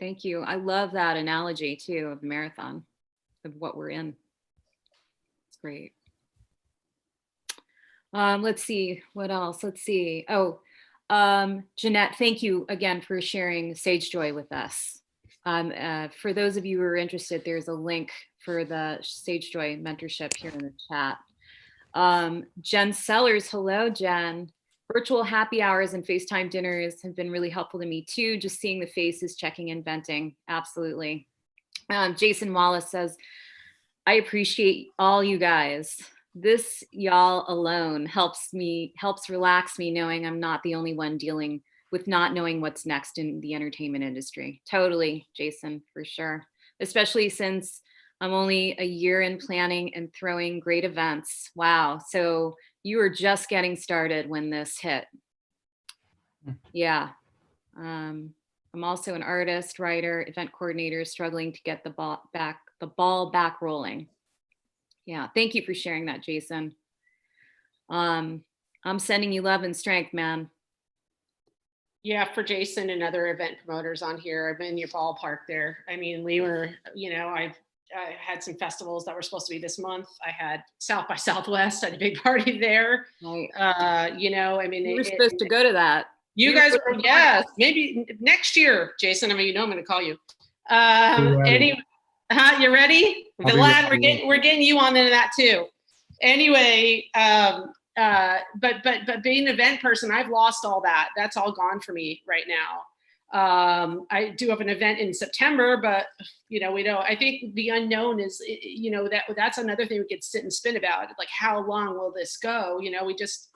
Thank you. I love that analogy too of marathon, of what we're in. It's great. Let's see, what else? Let's see. Oh, Jeanette, thank you again for sharing Sage Joy with us. For those of you who are interested, there's a link for the Sage Joy mentorship here in the chat. Jen Sellers, hello, Jen. Virtual happy hours and FaceTime dinners have been really helpful to me too. Just seeing the faces, checking and venting. Absolutely. Jason Wallace says, I appreciate all you guys. This y'all alone helps relax me knowing I'm not the only one dealing with not knowing what's next in the entertainment industry. Totally, Jason, for sure. Especially since I'm only a year in planning and throwing great events. Wow. So you were just getting started when this hit. Yeah. I'm also an artist, writer, event coordinator, struggling to get the ball back rolling. Yeah. Thank you for sharing that, Jason. I'm sending you love and strength, man.
Yeah, for Jason and other event promoters on here, I've been in your ballpark there. I mean, we were, I had some festivals that were supposed to be this month. I had South by Southwest, I had a big party there.
Right.
I mean,
you were supposed to go to that.
You guys were, yes, maybe next year, Jason. I mean, I'm going to call you. Anyway, you ready? Vlad, we're getting you on into that too. Anyway, but being an event person, I've lost all that. That's all gone for me right now. I do have an event in September, but we don't. I think the unknown is, that's another thing we could sit and spin about. Like, how long will this go? We just,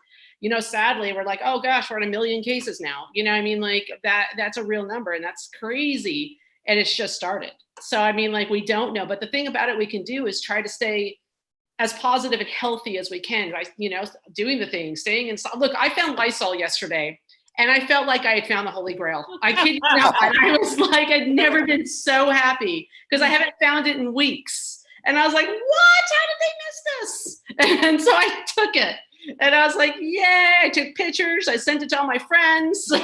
sadly, we're like, oh gosh, we're at 1 million cases now. I mean, like that's a real number, and that's crazy. And it's just started. So I mean, like, we don't know. But the thing about it we can do is try to stay as positive and healthy as we can by, doing the things, staying inside. Look, I found Lysol yesterday, and I felt like I had found the Holy Grail. I kid you not. I was like, I'd never been so happy because I haven't found it in weeks. And I was like, what? How did they miss this? And so I took it. And I was like, yay, I took pictures. I sent it to all my friends. So,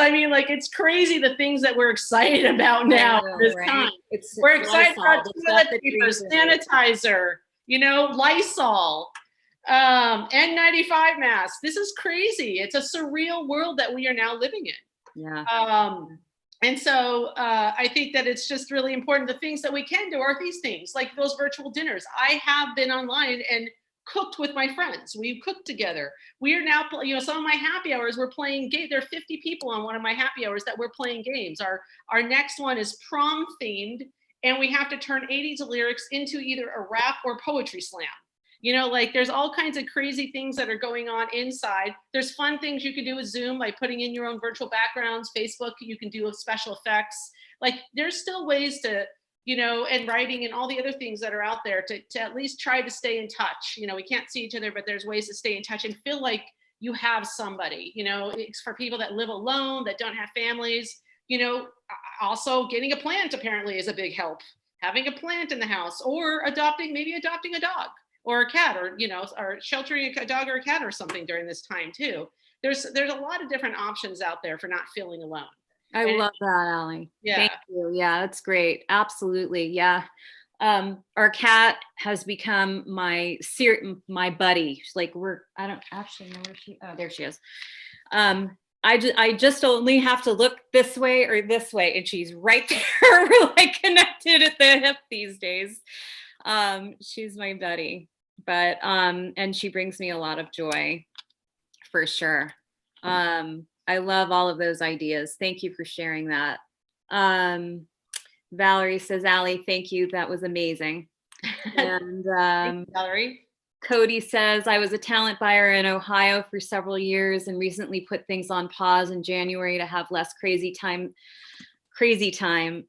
I mean, like, it's crazy the things that we're excited about now this time. We're excited about toilet paper, sanitizer, Lysol, N95 masks. This is crazy. It's a surreal world that we are now living in.
Yeah.
And so I think that it's just really important. The things that we can do are these things, like those virtual dinners. I have been online and cooked with my friends. We've cooked together. We are now, some of my happy hours, we're playing games. There are 50 people on one of my happy hours that we're playing games. Our next one is prom themed, and we have to turn 80s lyrics into either a rap or poetry slam. Like, there's all kinds of crazy things that are going on inside. There's fun things you can do with Zoom, like putting in your own virtual backgrounds. Facebook, you can do special effects. Like, there's still ways to, and writing and all the other things that are out there to at least try to stay in touch. We can't see each other, but there's ways to stay in touch and feel like you have somebody. It's for people that live alone, that don't have families. Also getting a plant apparently is a big help. Having a plant in the house, or adopting a dog or a cat, or or sheltering a dog or a cat or something during this time too. There's a lot of different options out there for not feeling alone.
I love that, Allie.
Yeah.
Thank you. Yeah, that's great. Absolutely. Yeah. Our cat has become my buddy. Like, I don't actually know where there she is. I just only have to look this way or this way, and she's right there. We're like connected at the hip these days. She's my buddy, but and she brings me a lot of joy, for sure. I love all of those ideas. Thank you for sharing that. Valerie says, Allie, thank you. That was amazing. And
Thank you, Valerie.
Cody says, I was a talent buyer in Ohio for several years and recently put things on pause in January to have less crazy time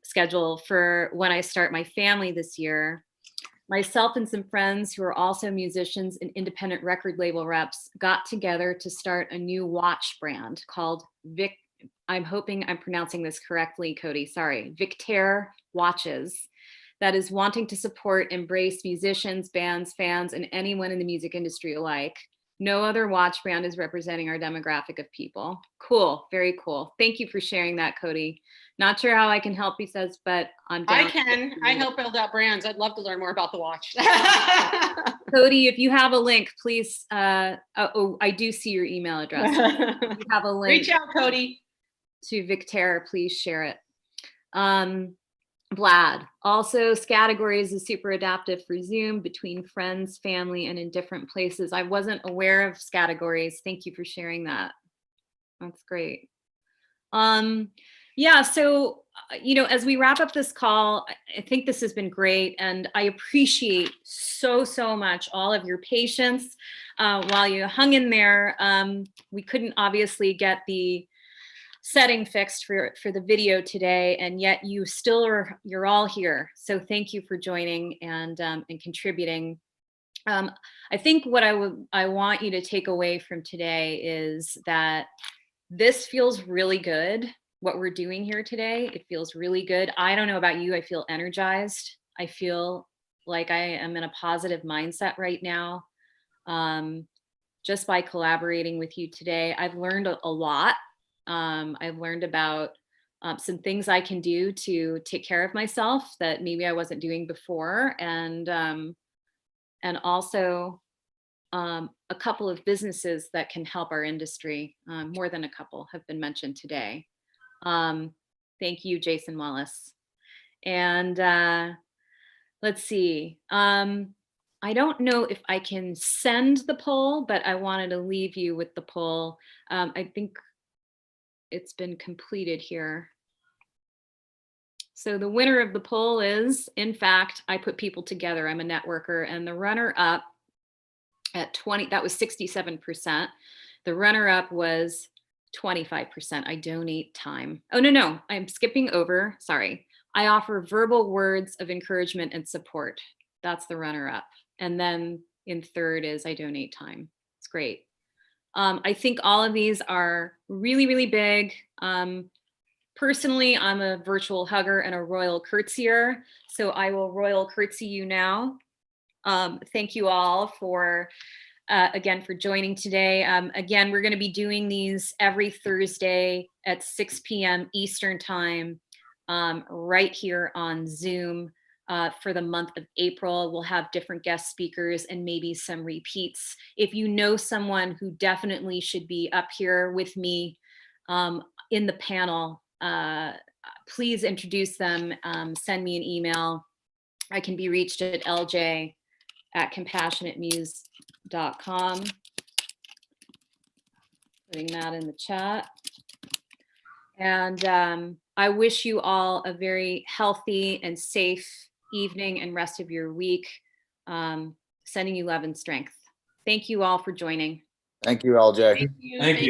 schedule for when I start my family this year. Myself and some friends who are also musicians and independent record label reps got together to start a new watch brand called Vic. I'm hoping I'm pronouncing this correctly, Cody. Sorry, Victaire Watches. That is wanting to support, embrace musicians, bands, fans, and anyone in the music industry alike. No other watch brand is representing our demographic of people. Cool, very cool. Thank you for sharing that, Cody. Not sure how I can help, he says, but I'm down.
I can. I help build out brands. I'd love to learn more about the watch.
Cody, if you have a link, please. Oh, I do see your email address. If you have a link.
Reach out, Cody.
To Victaire, please share it. Vlad, also categories is super adaptive for Zoom between friends, family, and in different places. I wasn't aware of categories. Thank you for sharing that. That's great. Yeah, so, as we wrap up this call, I think this has been great. And I appreciate so much all of your patience while you hung in there. We couldn't obviously get the setting fixed for the video today, and yet you're all here. So thank you for joining and contributing. I think what I want you to take away from today is that this feels really good. What we're doing here today, it feels really good. I don't know about you, I feel energized. I feel like I am in a positive mindset right now. Just by collaborating with you today, I've learned a lot. I've learned about some things I can do to take care of myself that maybe I wasn't doing before, and also a couple of businesses that can help our industry. More than a couple have been mentioned today. Thank you, Jason Wallace. And let's see. I don't know if I can send the poll, but I wanted to leave you with the poll. I think it's been completed here. So the winner of the poll is, in fact, I put people together. I'm a networker, and the runner up at 20, that was 67%. The runner up was 25%. I donate time. Oh, no, I'm skipping over. Sorry. I offer verbal words of encouragement and support. That's the runner up. And then in third is I donate time. It's great. I think all of these are really big. Personally, I'm a virtual hugger and a royal curtsier, so I will royal curtsy you now. Thank you all for, again, for joining today. Again, we're going to be doing these every Thursday at 6 p.m. Eastern time, right here on Zoom. For the month of April, we'll have different guest speakers and maybe some repeats. If you know someone who definitely should be up here with me in the panel, please introduce them, send me an email. I can be reached at lj@compassionatemuse.com. Putting that in the chat. And I wish you all a very healthy and safe evening and rest of your week. Sending you love and strength. Thank you all for joining.
Thank you, LJ.
Thank you.
Thank you.